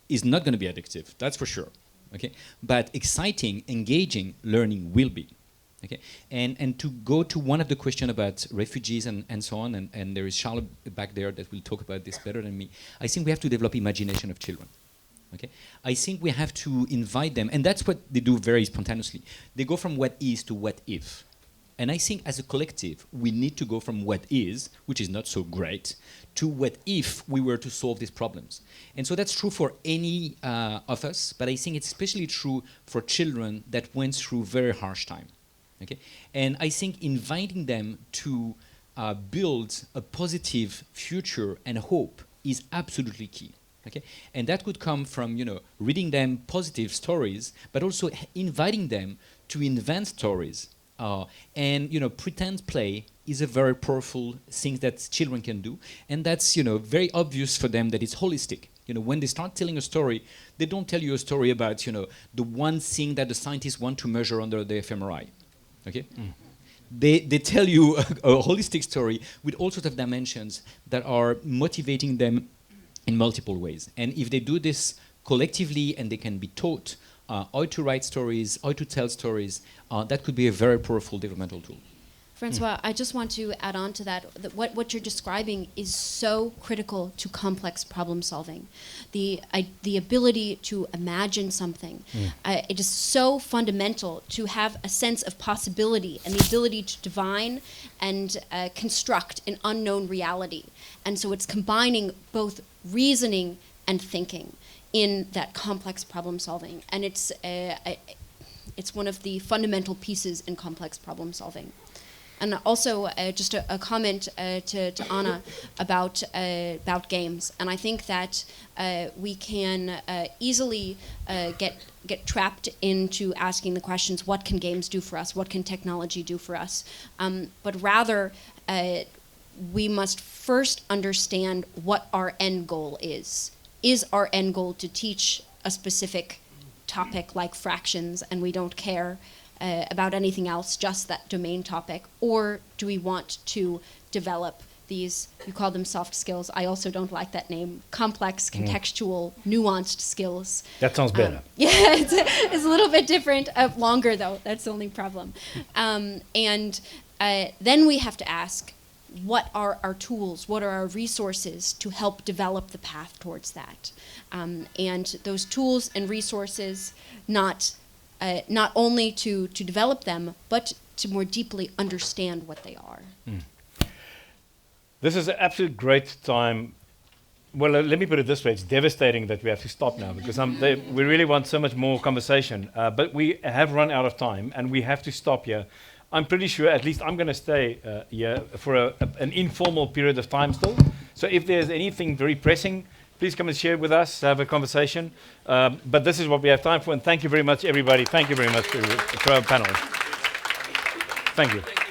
S3: is not going to be addictive, that's for sure, okay? But exciting, engaging learning will be. Okay, and to go to one of the questions about refugees and so on, and there is Charlotte back there that will talk about this better than me. I think we have to develop imagination of children. Okay, I think we have to invite them, and that's what they do very spontaneously. They go from what is to what if. And I think as a collective, we need to go from what is, which is not so great, to what if we were to solve these problems. And so that's true for any of us, but I think it's especially true for children that went through very harsh time. Okay? And I think inviting them to build a positive future and hope is absolutely key. Okay? And that could come from reading them positive stories, but also inviting them to invent stories. And pretend play is a very powerful thing that children can do, and that's very obvious for them that it's holistic. When they start telling a story, they don't tell you a story about the one thing that the scientists want to measure under the fMRI. Okay? They tell you a holistic story with all sorts of dimensions that are motivating them in multiple ways. And if they do this collectively and they can be taught how to write stories, how to tell stories, that could be a very powerful developmental tool.
S4: Francois, I just want to add on to that what you're describing is so critical to complex problem solving. The ability to imagine something, it is so fundamental to have a sense of possibility and the ability to divine and construct an unknown reality. And so it's combining both reasoning and thinking in that complex problem solving. And it's one of the fundamental pieces in complex problem solving. And also, just a comment to Anna about games. And I think that we can easily get trapped into asking the questions: what can games do for us? What can technology do for us? But rather, we must first understand what our end goal is. Is our end goal to teach a specific topic like fractions, and we don't care about anything else, just that domain topic? Or do we want to develop these, you call them soft skills. I also don't like that name. Complex, contextual, nuanced skills.
S1: That sounds better.
S4: Yeah, it's a little bit different. Longer, though. That's the only problem. And then we have to ask, what are our tools? What are our resources to help develop the path towards that? And those tools and resources, not only to develop them, but to more deeply understand what they are.
S1: This is an absolute great time. Well, let me put it this way. It's devastating that we have to stop now because we really want so much more conversation. But we have run out of time and we have to stop here. I'm pretty sure, at least I'm going to stay here for an informal period of time still. So if there's anything very pressing, please come and share it with us, have a conversation. But this is what we have time for. And thank you very much, everybody. Thank you very much for our panel. Thank you.